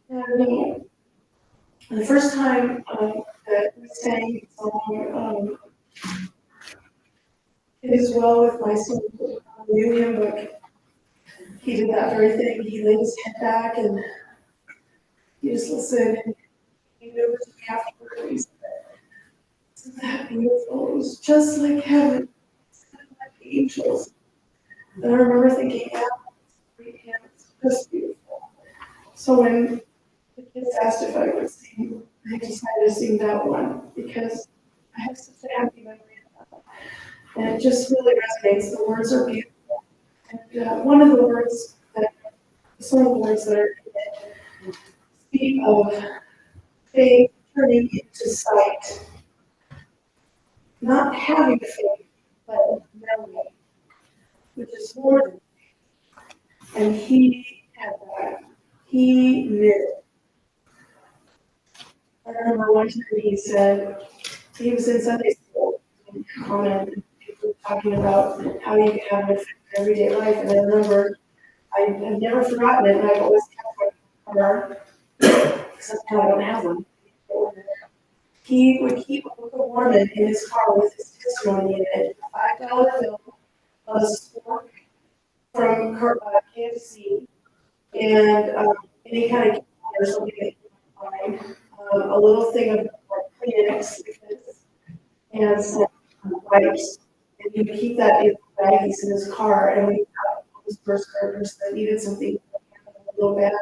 And the first time that we sang the song, It Is Well With My Soul, new hymn book, he did that very thing. He laid his head back and he just listened, and he knew it was me afterward, and he said, isn't that beautiful? It was just like heaven, like angels. And I remember thinking, yeah, it's just beautiful. So when the kids asked if I would sing, I decided to sing that one because I have such a happy memory of that. And it just really resonates. The words are beautiful. And one of the words that, some of the words that are in it speak of faith turning into sight. Not having faith, but knowing, which is more than faith. And he had that. He knew. I remember one time he said, he was in Sunday school, and commented, people talking about how you can have an effect in everyday life, and I remember, I have never forgotten it, and I've always kept one car, because I don't have one. He would keep a book of Mormon in his car with his testimony in it, a $5 bill, a spork from KFC, and any kind of or something that you might find, a little thing of like Kleenex, and some wipes. And he would keep that in baggies in his car, and when he got his first person that needed something, a little bag,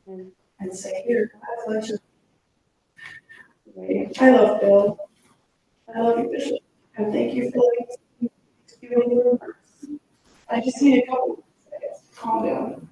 and say, here, congratulations. I love Bill. I love you, Bishop. And thank you for letting me speak in the room. I just need a couple of seconds. Calm down.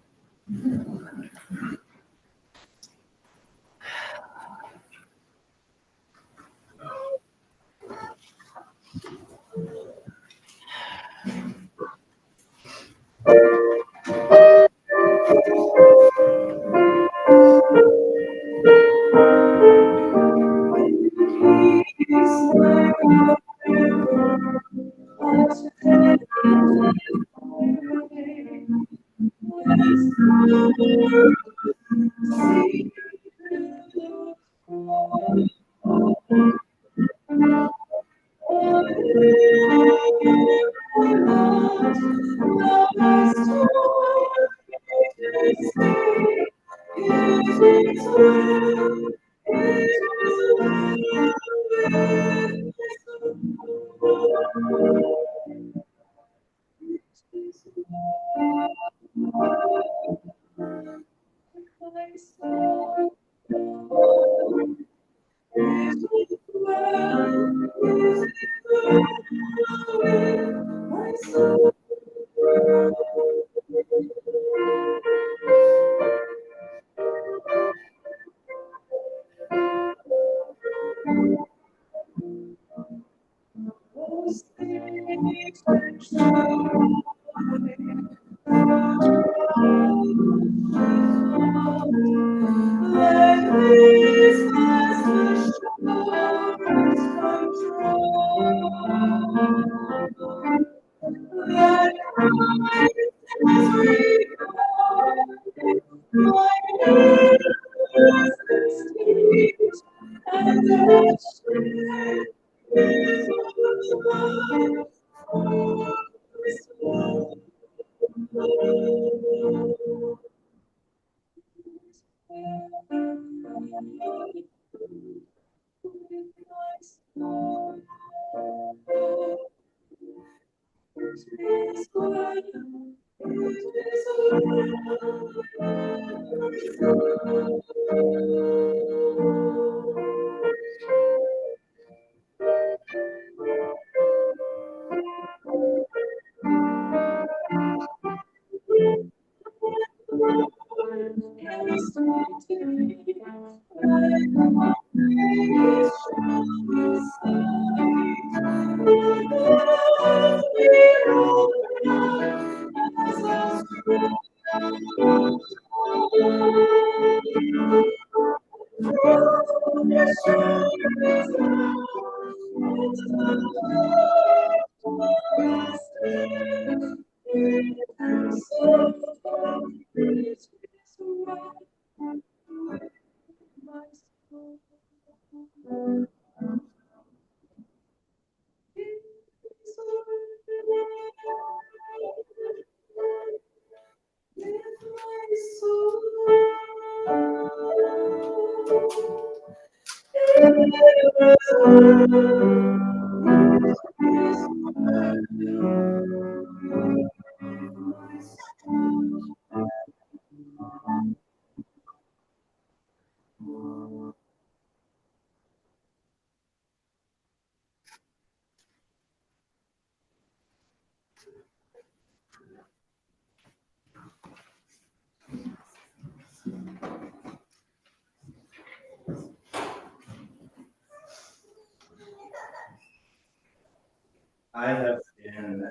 I have been,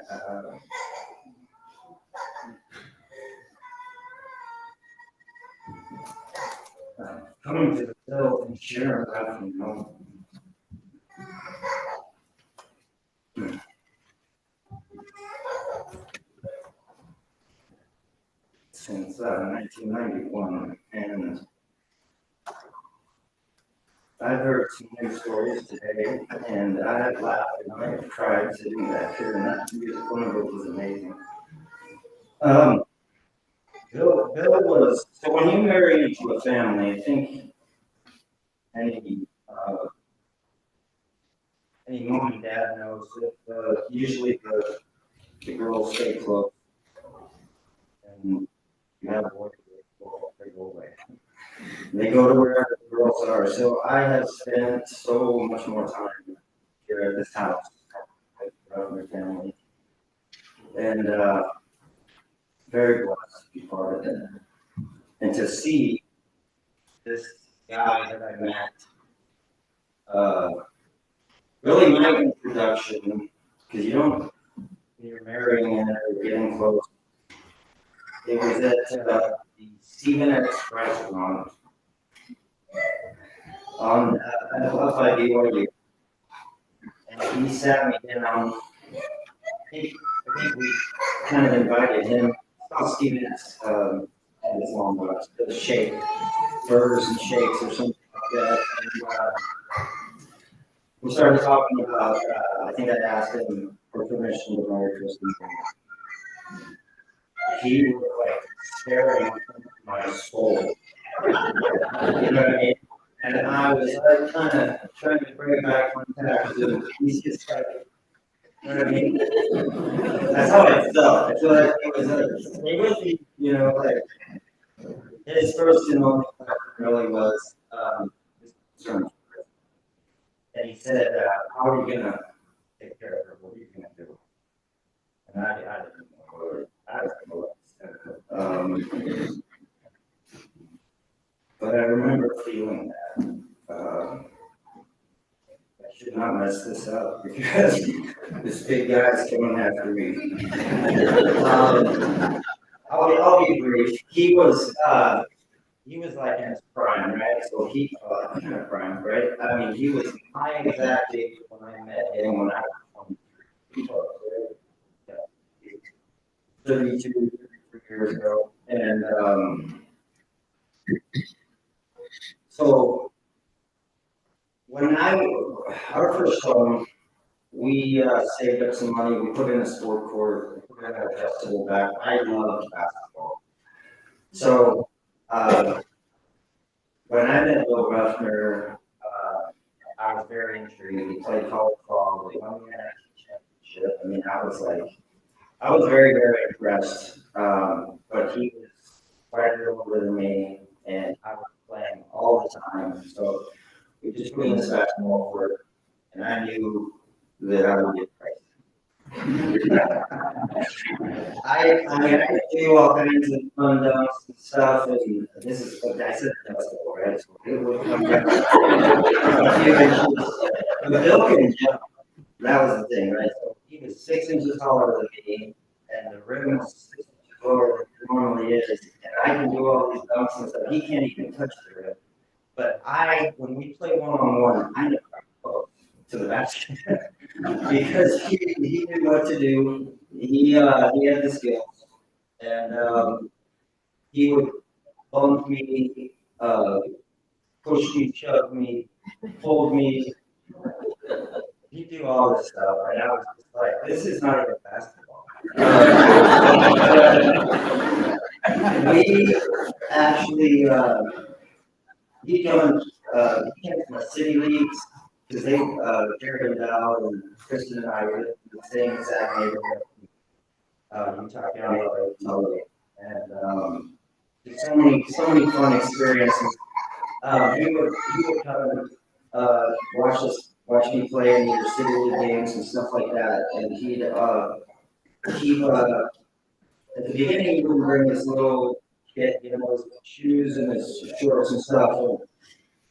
coming to the Bill and Sharon Ruffner. Since 1991, and I've heard some new stories today, and I've laughed and I've cried sitting back here, and that music one of it was amazing. Bill was, so when you marry into a family, I think any mom and dad knows that usually the girls stay close, and you have boys, they go away. They go to wherever the girls are. So I have spent so much more time here at this house with my family, and very blessed to be part of it, and to see this guy that I met. Really, my introduction, because you don't, when you're marrying and you're getting close. It was at the Stephen X restaurant on up by BYU, and he sat me down. I think we kind of invited him. It's not Stephen X. And his long box, the shake, burgers and shakes or something like that. And, we started talking about. I think I asked him for permission to marry Kristen. He was like staring at my soul. You know what I mean? And I was like kind of trying to bring back contact with him. He's just like, you know what I mean? That's how I felt. I feel like it was like, stay with me, you know, like his first and only question really was, his concern. And he said, how are you gonna take care of her? What are you gonna do? And I didn't know. I don't know what to say. But I remember feeling that. I should not mess this up because this big guy's coming after me. I'll be brief. He was like in his prime, right? So kind of prime, right? I mean, he was my exact age when I met him when I was 23. So, 32, 33 years ago. And so when our first home, we saved up some money, we put in a sport court, we put in an adjustable back. I loved basketball. So when I met Bill Ruffner, I was very intrigued. He played college ball, we won the national championship. I mean, I was very, very impressed. But he was quite a little older than me, and I was playing all the time. So we just put in this basketball court, and I knew that I would get crazy. I could do all kinds of fun dunks and stuff, and this is what I said basketball, right? So it would come down a few inches. But Bill can jump. That was the thing, right? So he was 6 inches taller than me, and the rim was 6 inches lower than it normally is. And I can do all these dunks and stuff. He can't even touch the rim. But when we play one-on-one, I never got close to the basket because he knew what to do. He had the skills, and he would bump me, push me, shove me, hold me. He'd do all this stuff, and I was just like, "This is not even basketball." We actually. He came from the city leagues because Jerry Dow and Kristen and I were in the same exact neighborhood, Utah County, Tully, and just so many fun experiences. He would come and watch me play in either city league games and stuff like that, and he at the beginning he would bring this little kit, you know, his shoes and his shorts and stuff.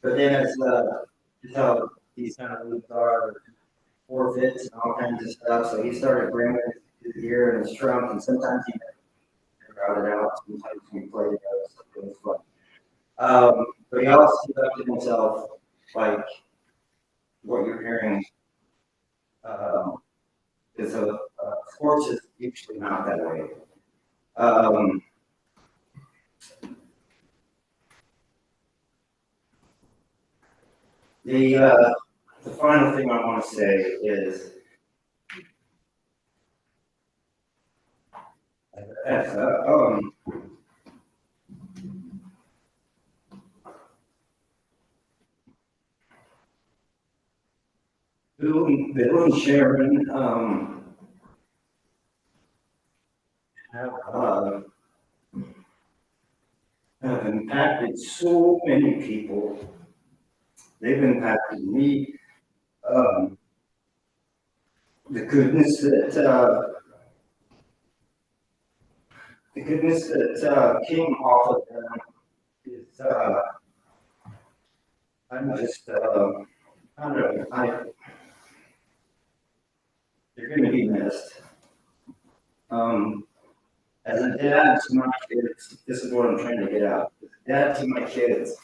But then as just how these kind of leagues are, forfeits and all kinds of stuff. So he started bringing his gear and his trunk, and sometimes he brought it out. Sometimes we played it out. So it was fun. But he always conducted himself like what you're hearing. Because sports is usually not that way. Um, the final thing I want to say is, Bill and Sharon have impacted so many people. They've impacted me. Um, the goodness that came off of them is, I'm just, I don't know, they're going to be missed. As a dad to my kids, this is what I'm trying to get out. As a dad to my kids,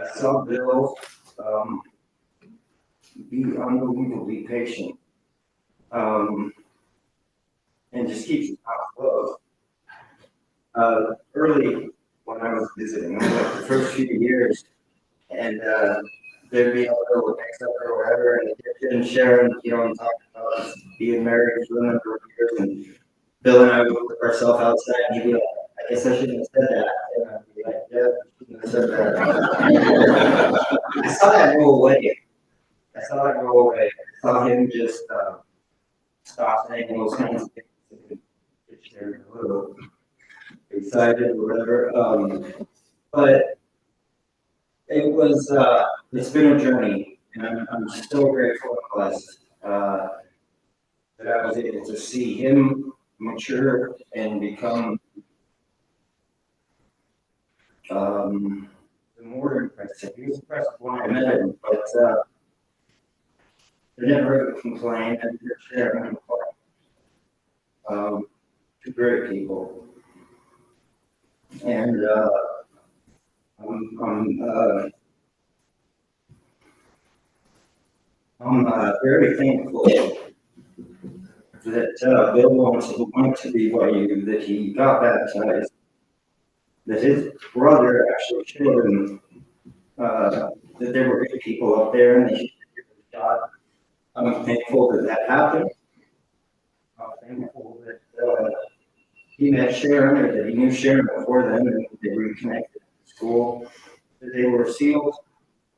I saw Bill be unbelievably patient, and just keeps his mouth closed. Early when I was visiting, like the first few years, and there'd be a little mix up or whatever, and and Sharon, and talking about being married for a number of years, and Bill and I would look ourselves outside, and he'd be like, I guess I shouldn't have said that. And I'd be like, yeah, I shouldn't have said that. I saw that go away. I saw him just stop saying those kinds of things and get Sharon a little excited or whatever. But it's been a journey, and I'm so grateful and blessed that I was able to see him mature and become more impressive. He was impressive when I met him, but I never heard him complain. I never shared him complain. Two great people, and I'm very thankful that Bill wanted to be you, that he got baptized, that his brother actually showed him that there were good people up there and they should give it a shot. I'm thankful that that happened. I'm thankful that he met Sharon, or that he knew Sharon before then, and they reconnected at school, that they were sealed.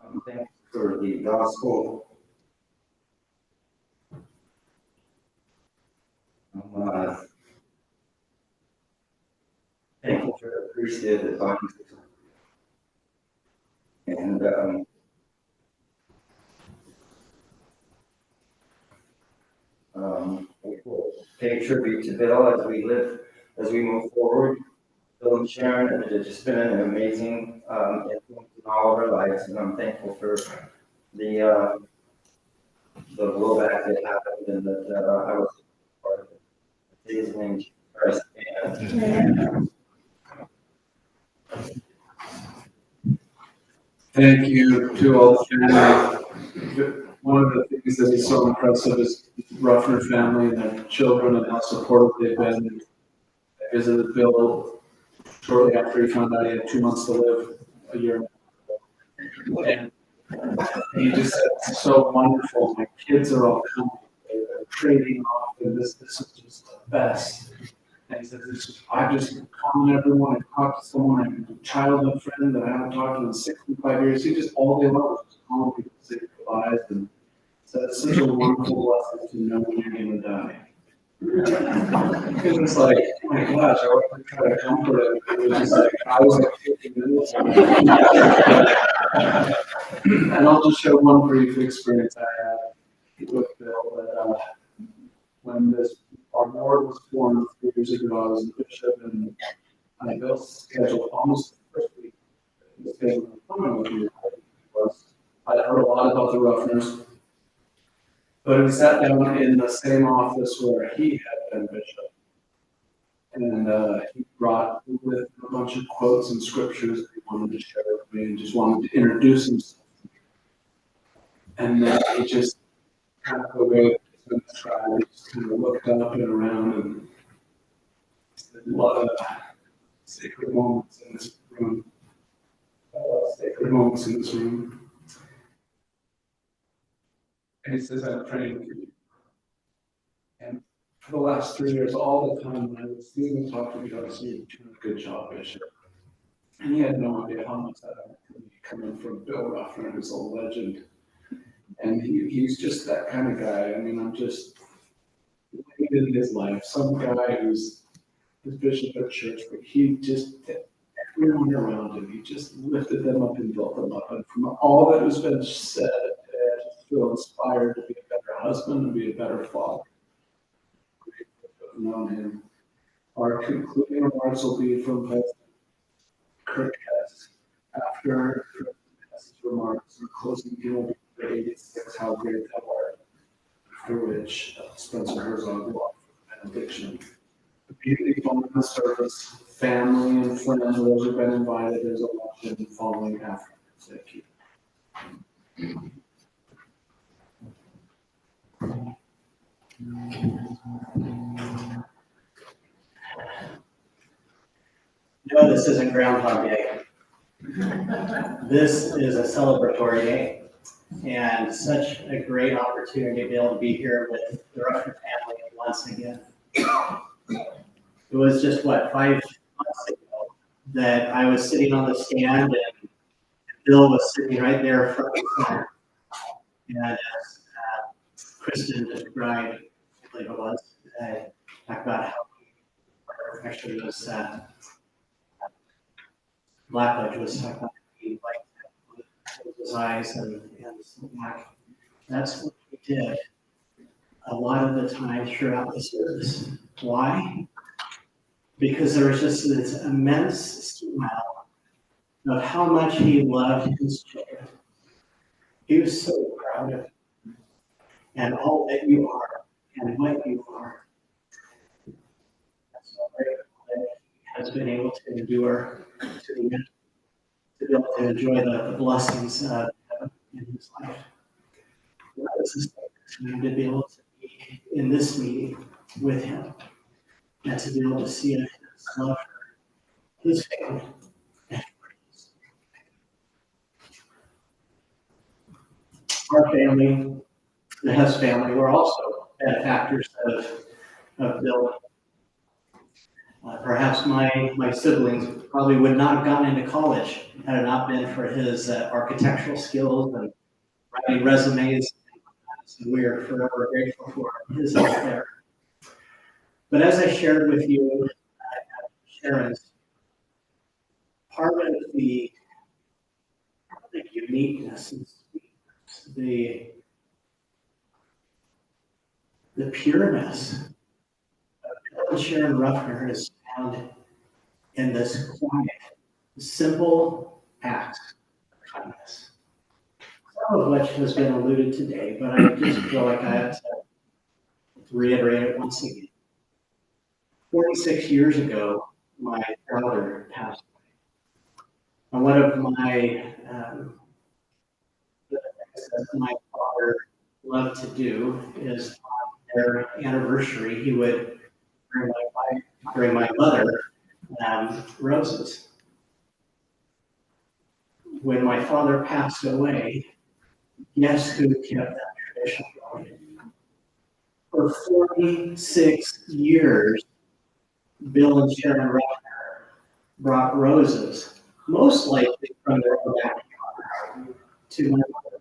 I'm thankful for the gospel. I'm thankful for the priesthood that binds us. And we will pay tribute to Bill as we move forward. Bill and Sharon have just been an amazing influence in all of our lives, and I'm thankful for the blowback that happened and that I was part of it. In his name, Jesus Christ. Amen. Thank you to all the family. One of the things that is so impressive is the Ruffner family and their children and how supportive they've been. I visited Bill shortly after he found out he had 2 months to live, a year. And he just said, it's so wonderful. My kids are all coming. They're trading off, and this is just the best. And he said, I just calling everyone. I talked to someone, a childhood friend that I haven't talked to in 65 years. He just all day long was just calling people to say goodbyes. And so it's such a wonderful lesson to know when you're going to die. Because it's like, oh my gosh, I was like trying to comfort him. It was just like, I was like 50 minutes. And I'll just share one brief experience I had with Bill. That when our board was formed 3 years ago, I was a bishop, and I built scheduled almost the first week. The schedule was I heard a lot about the Ruffners, but we sat down in the same office where he had been bishop, and he brought with a bunch of quotes and scriptures that he wanted to share with me. me and just wanted to introduce himself. And then he just kind of the way it's been described, he just kind of looked up and around and said, a lot of sacred moments in this room. A lot of sacred moments in this room. And he says, I'm praying for you. And for the last 3 years, all the time when I would see him talk to me, I was saying, you're doing a good job, Bishop. And he had no idea how much that would be coming from Bill Ruffner, who's a legend. And he's just that kind of guy. I mean, I'm just in his life, some guy who's the bishop of church, but he just, everyone around him, he just lifted them up and built them up. And from all that has been said, I just feel inspired to be a better husband and be a better father. I've known him. Our concluding remarks will be from President Kirk Hess. After Hess's remarks, our closing deal will be for 86, how great thou art. After which Spencer Herzog will offer the benediction. Immediately following the service, family and friends, those who've been invited, there's a luncheon following after. Thank you. No, this isn't Groundhog Day. This is a celebratory day, and such a great opportunity to be able to be here with the Ruffner family once again. It was just, 5 months ago that I was sitting on the stand and Bill was sitting right there front and center. And as Kristen described, I believe it was, talked about how actually it was Blackledge was talking about he liked his eyes and like that's what we did a lot of the time throughout the service. Why? Because there was just this immense smile of how much he loved his children. He was so proud of you and all that you are and what you are. So grateful that he has been able to endure to be able to enjoy the blessings in his life. That was his time to be able to be in this meeting with him and to be able to see his love for his family. Our family, the Hess family, were also benefactors of Bill. Perhaps my siblings probably would not have gotten into college had it not been for his architectural skills and writing resumes. So we are forever grateful for his help there. But as I shared with you, Sharon's, part of the uniqueness and the pureness of Sharon Ruffner is found in this quiet, simple act of kindness. Some of which has been alluded today, but I just feel like I have to reiterate it once again. 46 years ago, my father passed away. And one of my the things that my father loved to do is on their anniversary, he would bring my mother roses. When my father passed away, guess who kept that tradition going? For 46 years, Bill and Sharon Ruffner brought roses, most likely from their own backyard, to my mother.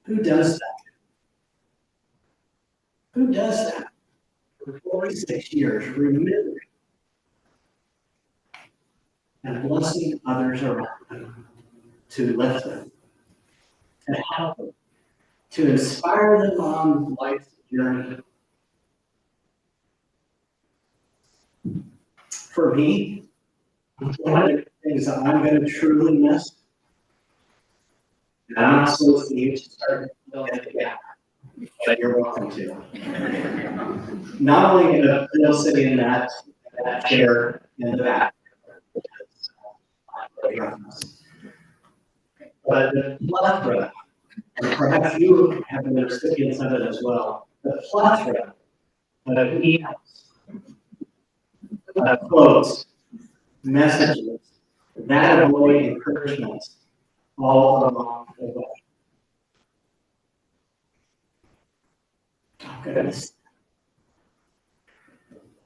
Who does that? Who does that? For 46 years, remembering and blessing others around them, to lift them, to help them, to inspire them on life's journey. For me, one of the things that I'm going to truly miss, and I'm not supposed to use to start filling the gap, but you're welcome to. Not only Bill sitting in that chair in the back, reference. But the plethora, and perhaps you have been the recipients of it as well, the plethora of emails, quotes, messages, that avoid encouragements, all along the way. Oh, goodness.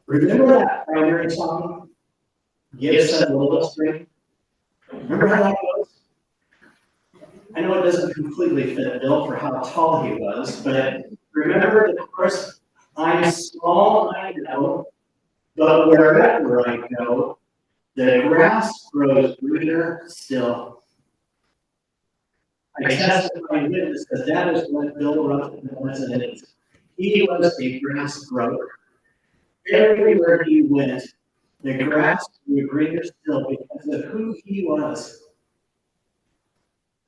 Remember that primary song? Give said little string? Remember how that goes? I know it doesn't completely fit Bill for how tall he was, but remember the chorus, I'm small, I know, but wherever I go, the grass grows greener still. I testify and witness that that is what Bill Ruffner was and is. He was a grass grower. Everywhere he went, the grass grew greener still because of who he was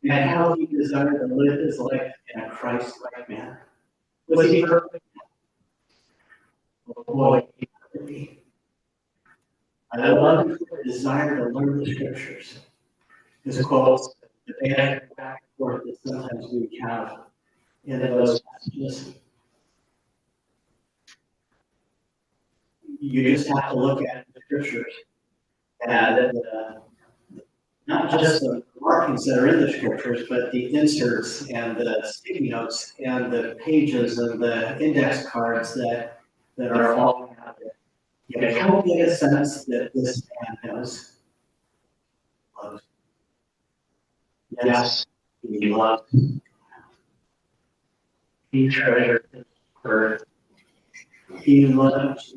and how he desired to live his life in a Christ-like manner. Was he perfect? Oh boy, he could be. I love his desire to learn the scriptures. His quotes, the banter back and forth that sometimes we have in those passages. You just have to look at the scriptures and not just the markings that are in the scriptures, but the inserts and the sticky notes and the pages and the index cards that are following out there. You can kind of get a sense that this man knows. Yes, he loved. He treasured his word. He loved.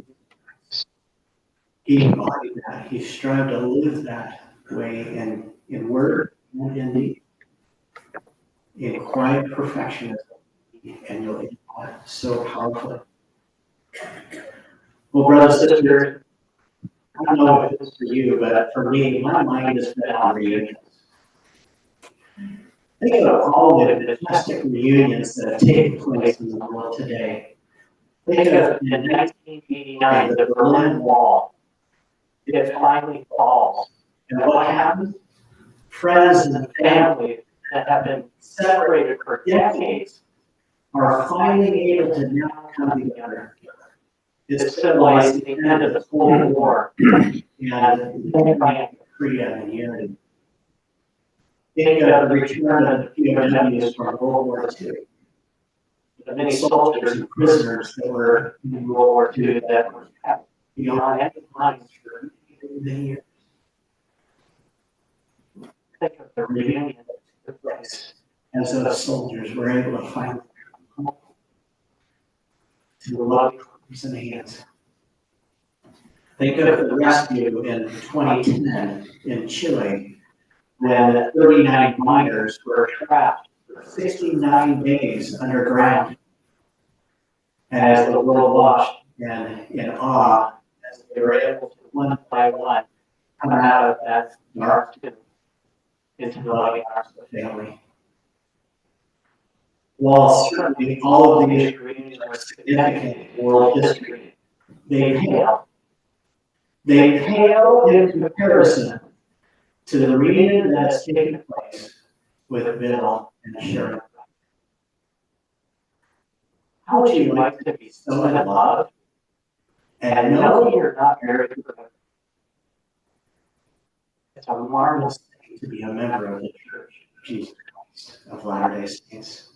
He embodied that. He strived to live that way in word and in deed. In quiet perfectionism, and you'll be so powerful. Well, brothers and sisters, I don't know if it's for you, but for me, my mind has been on reunions. Think of all the fantastic reunions that have taken place in the world today. Think of in 1989, the Berlin Wall. It finally falls. And what happens? Friends and family that have been separated for decades are finally able to now come together. It symbolizes the end of the Cold War and freedom and unity. Think of the return of the POWs from World War II. The many soldiers and prisoners that were in World War II that were kept beyond any lines for many years. Think of the reunion that took place as those soldiers were able to find to love arms and hands. Think of the rescue in 2010 in Chile when 39 miners were trapped for 69 days underground. And as the world watched in awe, as they were able to one by one come out of that dark tomb into the loving arms of the family. While certainly all of these reunions are significant in world history, they pale. They pale in comparison to the reunion that has taken place with Bill and Sharon. How would you like to be so in love and know you're not married forever? It's a marvelous thing to be a member of the Church of Jesus Christ of Latter-day Saints.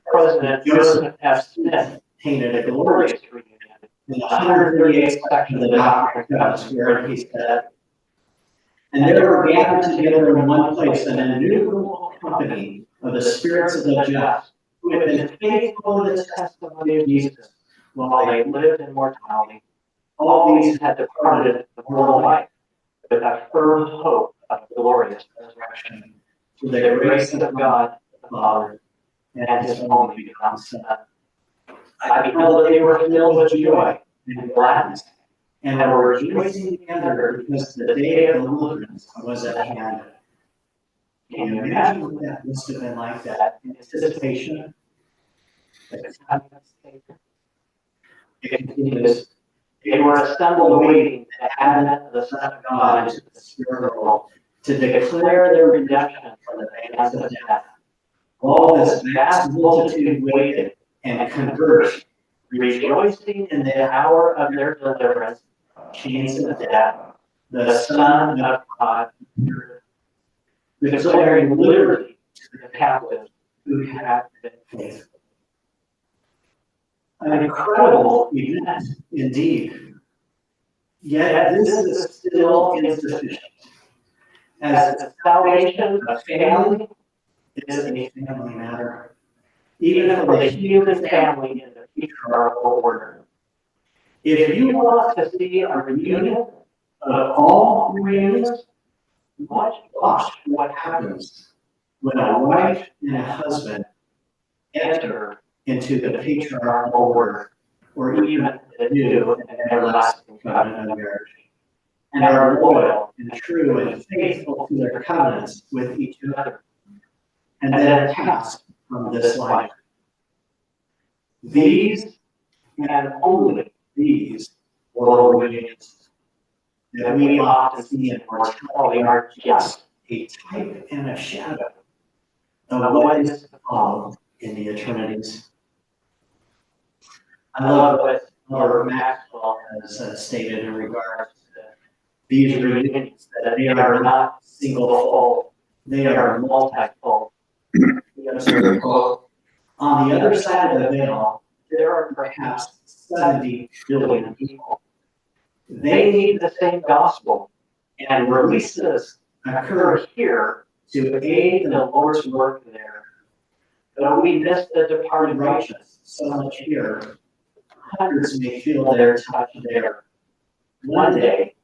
President Joseph F. Smith painted a glorious reunion in the 138th section of the Doctrine and Covenants, where he said, "And there were gathered together in one place an innumerable company of the spirits of the just, who had been faithful in the testimony of Jesus while they lived in mortality. All these had departed the mortal life with a firm hope of glorious resurrection through the grace of God the Father and his only begotten Son. I beheld that they were filled with joy and gladness, and were rejoicing together because the day of deliverance was at hand." Can you imagine what that must have been like, that anticipation? It continues, They were assembled waiting for the advent of the Son of God into the spirit world to declare their redemption from the bands of death. All this vast multitude waited and converged, rejoicing in the hour of their deliverance, chains of death, the Son of God, declaring liberty to the captives who had been faithful. An incredible event indeed. Yet this is still insufficient, as the salvation of family is a family matter, even for the human family in the patriarchal order. If you want to see a reunion of all reunions, watch what happens when a wife and a husband enter into the patriarchal order, or even the new and everlasting covenant of marriage, and are loyal and true and faithful to their covenants with each other, and then pass from this life. These, and only these, world reunions that we often see in mortality are just a type and a shadow of what is to follow in the eternities. I love what Lord Maxwell has stated in regards to these reunions, that they are not single-fold, they are multifold. On the other side of the veil, there are perhaps 70 billion people. They need the same gospel, and releases occur here to aid the Lord's work there. Though we miss the departed righteous so much here, hundreds may feel their touch there. One day,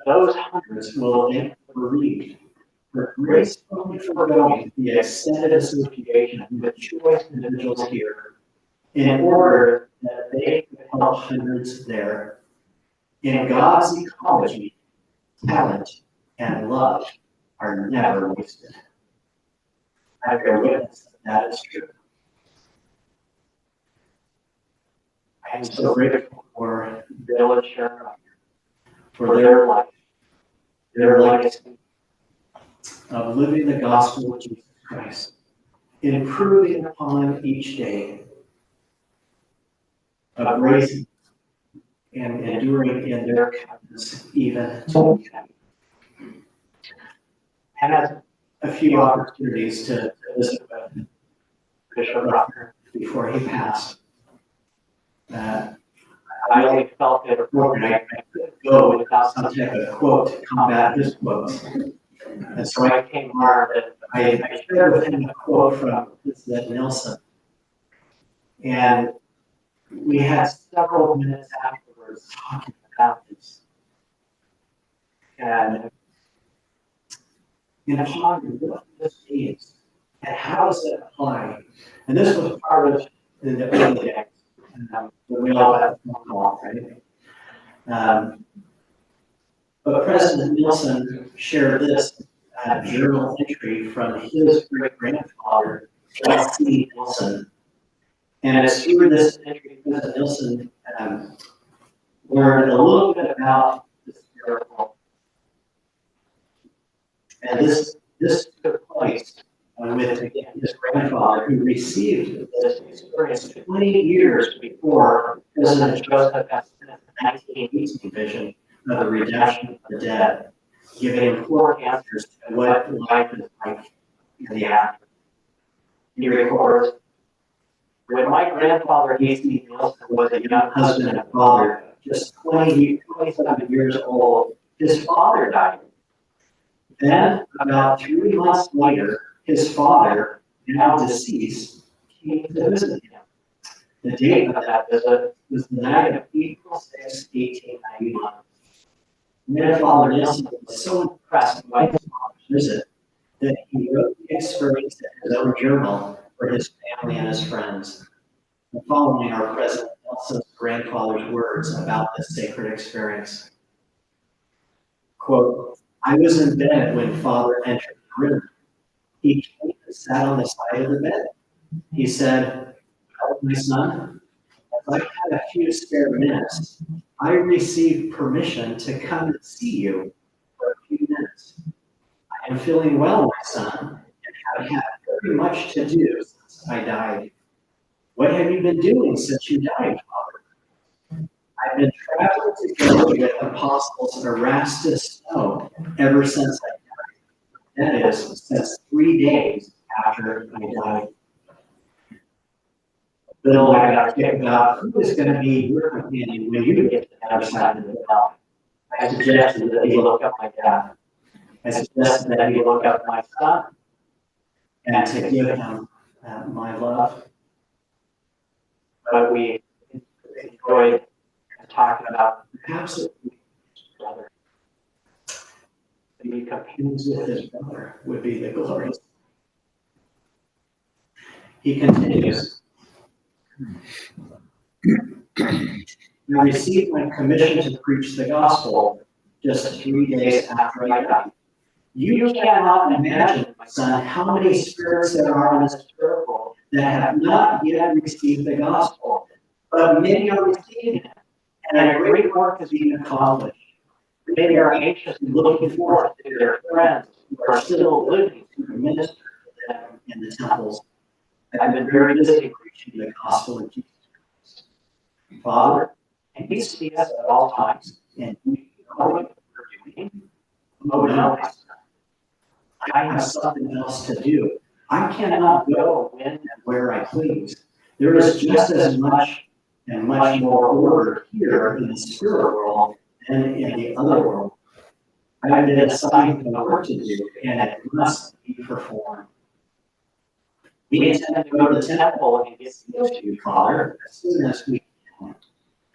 those hundreds will be bereaved, for gracefully foregoing the extended association with choice individuals here, in order that they could help hundreds there. In God's ecology, talent and love are never wasted. I bear witness that is true. I am so grateful for Bill and Sharon, for their life, their legacy of living the gospel of Jesus Christ, improving upon each day, of grace and enduring in their covenants even to the end. I had a few opportunities to visit with Bishop Ruffner before he passed. I only felt it appropriate I couldn't go without some type of quote to combat his quotes. And so I came armed and I shared with him a quote from President Nelson. And we had several minutes afterwards talking about this. And pondering what this means and how does it apply. And this was part of the early days. When we all had a phone call, right? But President Nelson shared this journal entry from his great-grandfather, J.C. Nelson. And it's through this entry President Nelson learned a little bit about this miracle. And this took place with his grandfather, who received this experience 20 years before President Joseph F. Smith's 1918 vision of the redemption of the dead, giving important answers to what life is like in the after. He records, when my grandfather, J.C. Nelson, was a young husband and father, just 27 years old, his father died. Then, about 3 months later, his father, now deceased, came to visit him. The date of that visit was the night of April 6, 1891. Grandfather Nelson was so impressed by his father's visit that he wrote the experience in his own journal for his family and his friends. The following are President Nelson's grandfather's words about this sacred experience. Quote, I was in bed when Father entered the room. He came and sat on the side of the bed. He said, "Help, my son." I had a few spare minutes, I received permission to come and see you for a few minutes. I am feeling well, my son, and have had very much to do since I died. What have you been doing since you died, Father? I've been traveling together with apostles Erastus Snow ever since I died. That is, since 3 days after I died. Bill and I got a kick about who is going to be your companion when you get to the other side of the veil. I suggested that he look up my dad. I suggested that he look up my son and to give him my love. But we enjoyed talking about perhaps his brother. To be companions with his brother would be the glorious. He continues. I received my commission to preach the gospel just 3 days after I died. You cannot imagine, my son, how many spirits there are in this circle that have not yet received the gospel, but many are receiving it, and a great work is being accomplished. Many are anxiously looking forward to their friends who are still living to minister to them in the temples. I've been very busy preaching the gospel of Jesus Christ. Father, can you see us at all times, and you know what we're doing? Oh no, my son. I have something else to do. I cannot go when and where I please. There is just as much and much more order here in the spirit world than in the other world. I've been assigned work to do, and it must be performed. We intend to go to the temple and get sealed to you, Father, as soon as we can.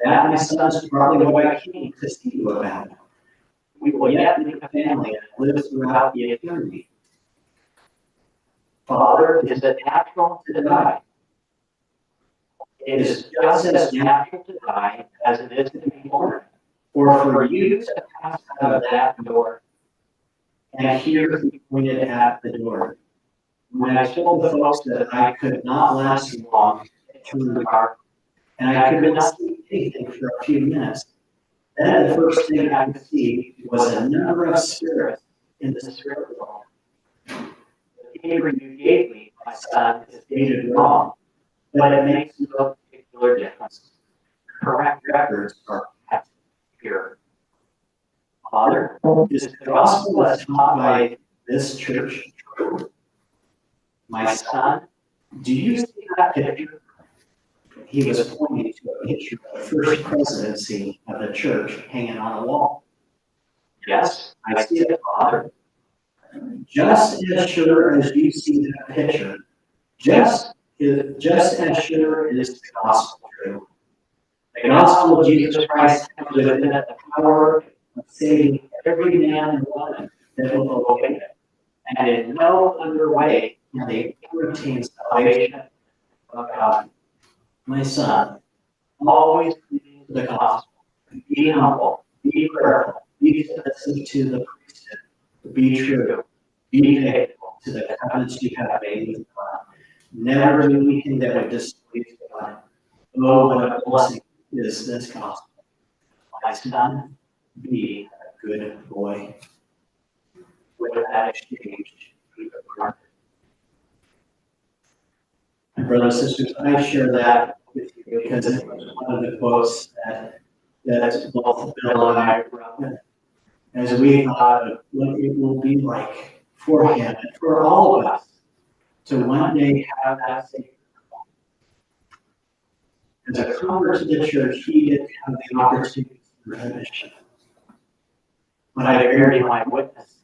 That, my son, is probably what I came to see you about. We will yet make a family that lives throughout the eternity. Father, is it natural to die? It is just as natural to die as it is to be born. Or for you to pass out of that door. And here he pointed at the door. When I told the folks that I could not last long, it turned dark, and I could not see anything for a few minutes. Then the first thing I could see was a number of spirits in the spirit world. The paper you gave me, my son, is dated wrong, but it makes no particular difference. Correct records are kept here. Father, is the gospel as taught by this church true? My son, do you see that picture? He was pointing to a picture of the first presidency of the church hanging on the wall. Yes, I see it, Father. Just as sure as you see that picture, just as sure is the gospel true. The gospel of Jesus Christ has within it the power of saving every man and woman that will obey it. And in no other way can they ever obtain salvation of God. My son, always cling to the gospel. Be humble, be prayerful, be submissive to the priesthood, be true, be faithful to the covenants you have made with God. Never do anything that would displease God. Oh, what a blessing is this gospel. My son, be a good boy. With that exchange, we depart. And brothers and sisters, I share that with you because it was one of the quotes that both Bill and I wrote as we thought of what it will be like for him and for all of us to one day have that sacred call. As a convert to the church, he did have the opportunity for mission. But I bear my witness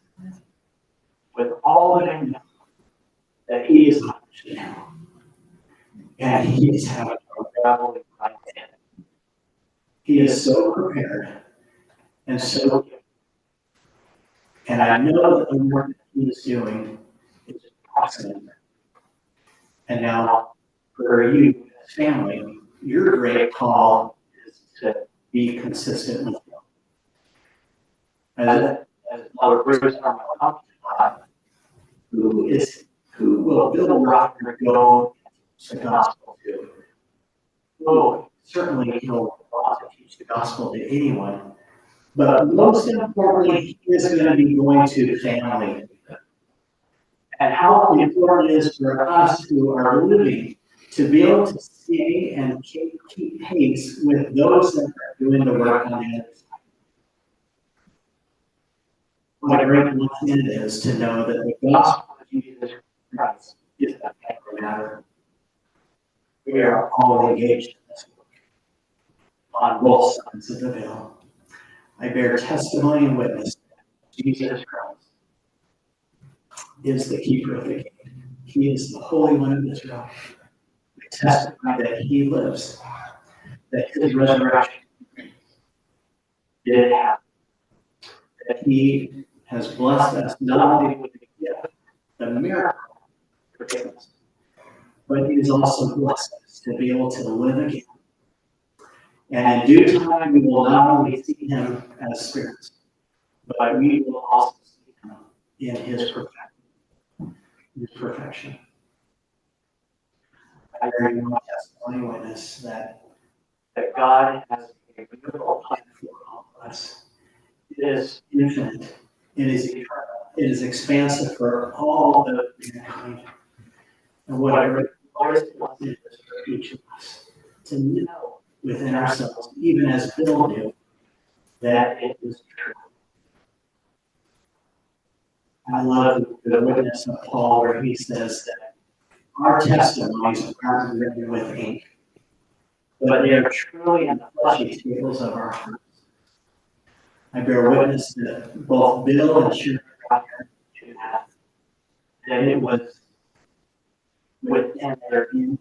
with all that I know that he is not now. And he is having a traveling right hand. He is so prepared and so gifted. And I know that the work that he is doing is awesome. And now, for you as family, your great call is to be consistent with him. As Mother Bruce from my company thought, who will Bill Ruffner go the gospel to? Oh, certainly he'll want to teach the gospel to anyone. But most importantly, he is going to be going to family. And how important it is for us who are living to be able to stay and keep pace with those that are doing the work on the other side. What a great blessing it is to know that the gospel of Jesus Christ is the family matter. We are all engaged in this work on both sides of the veil. I bear testimony and witness that Jesus Christ is the keeper of the gate. He is the Holy One of Israel. I testify that he lives, that his resurrection did happen, that he has blessed us not only with the gift, the miracle of forgiveness, but he has also blessed us to be able to live again. And in due time, we will not only see him as spirits, but we will also see him in his perfection. I bear my testimony witness that God has a beautiful plan for all of us. It is infinite. It is eternal. It is expansive for all of mankind. And what a great glorious blessing it is for each of us to know within ourselves, even as Bill knew, that it is true. I love the witness of Paul where he says that our testimonies aren't written with ink, but they are truly in the fleshy tables of our hearts. I bear witness that both Bill and Sharon have, that it was within their being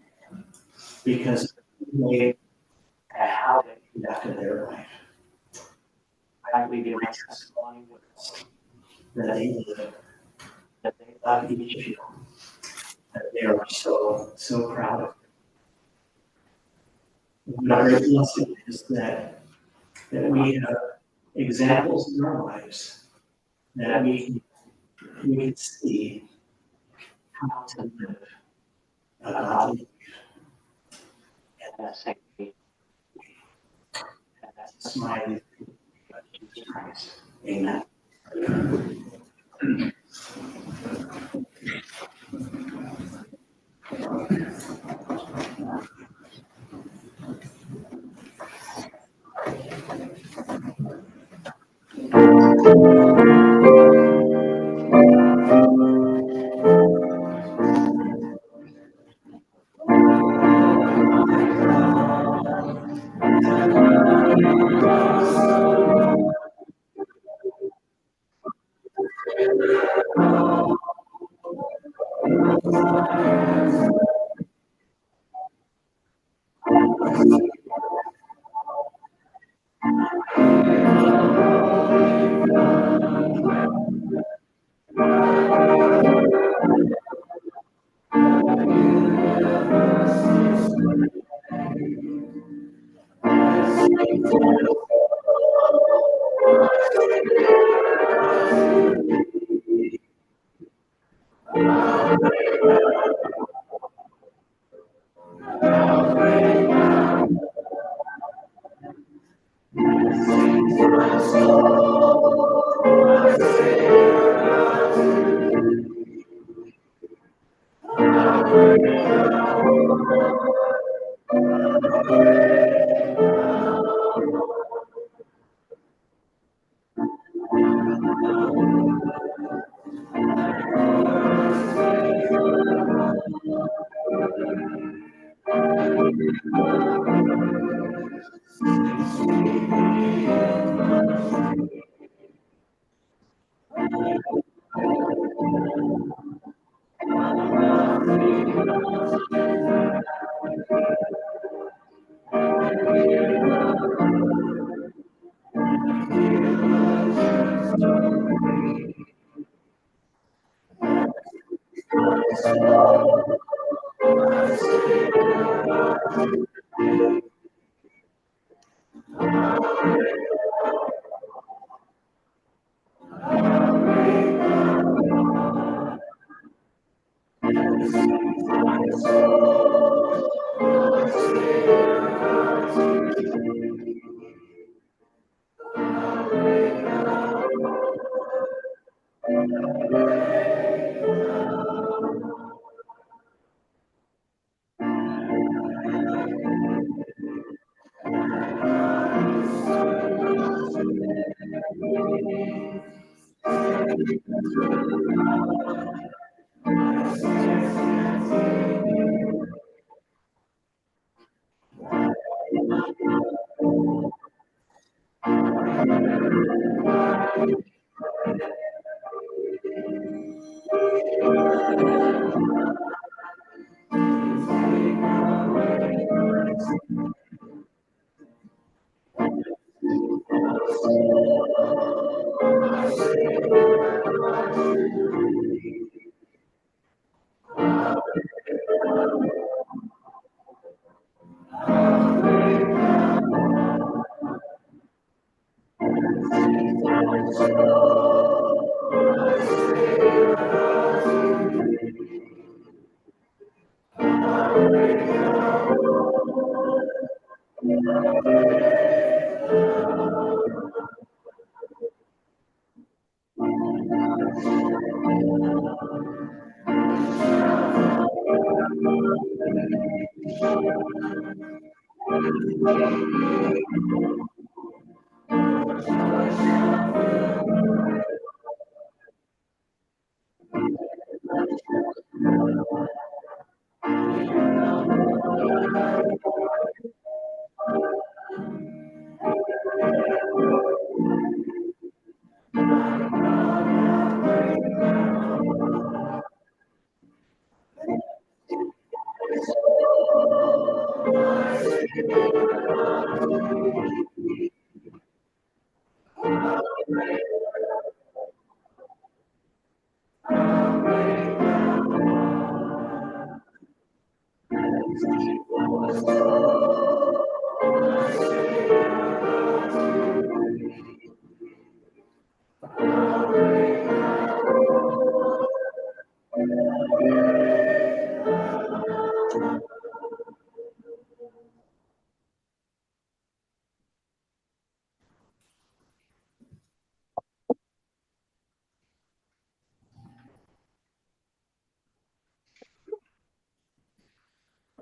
because of the and how they conducted their life. I believe in my testimony witness that they live, that they love each of you, that they are so proud of you. What a great blessing is that we have examples in our lives that we can see how to live a godly life. And that's same faith. And that's smiling of Jesus Christ. Amen.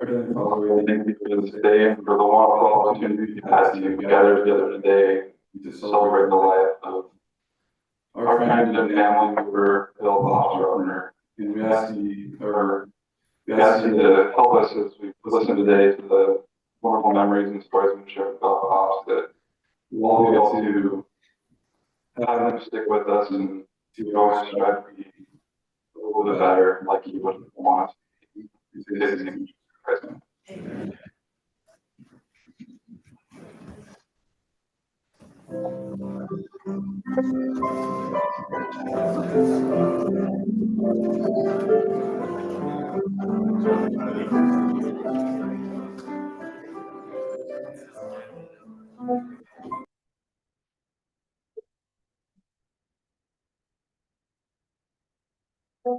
Our Heavenly Father, we thank you for this day and for the wonderful opportunity we had to gather together today to celebrate the life of our friend and family member, Bill Ruffner. And we ask you to help us as we listen today to the wonderful memories and stories we've shared about Pops, that we'll be able to have them stick with us and to always strive to be a little bit better, like you would want us to be. In His name, Christ.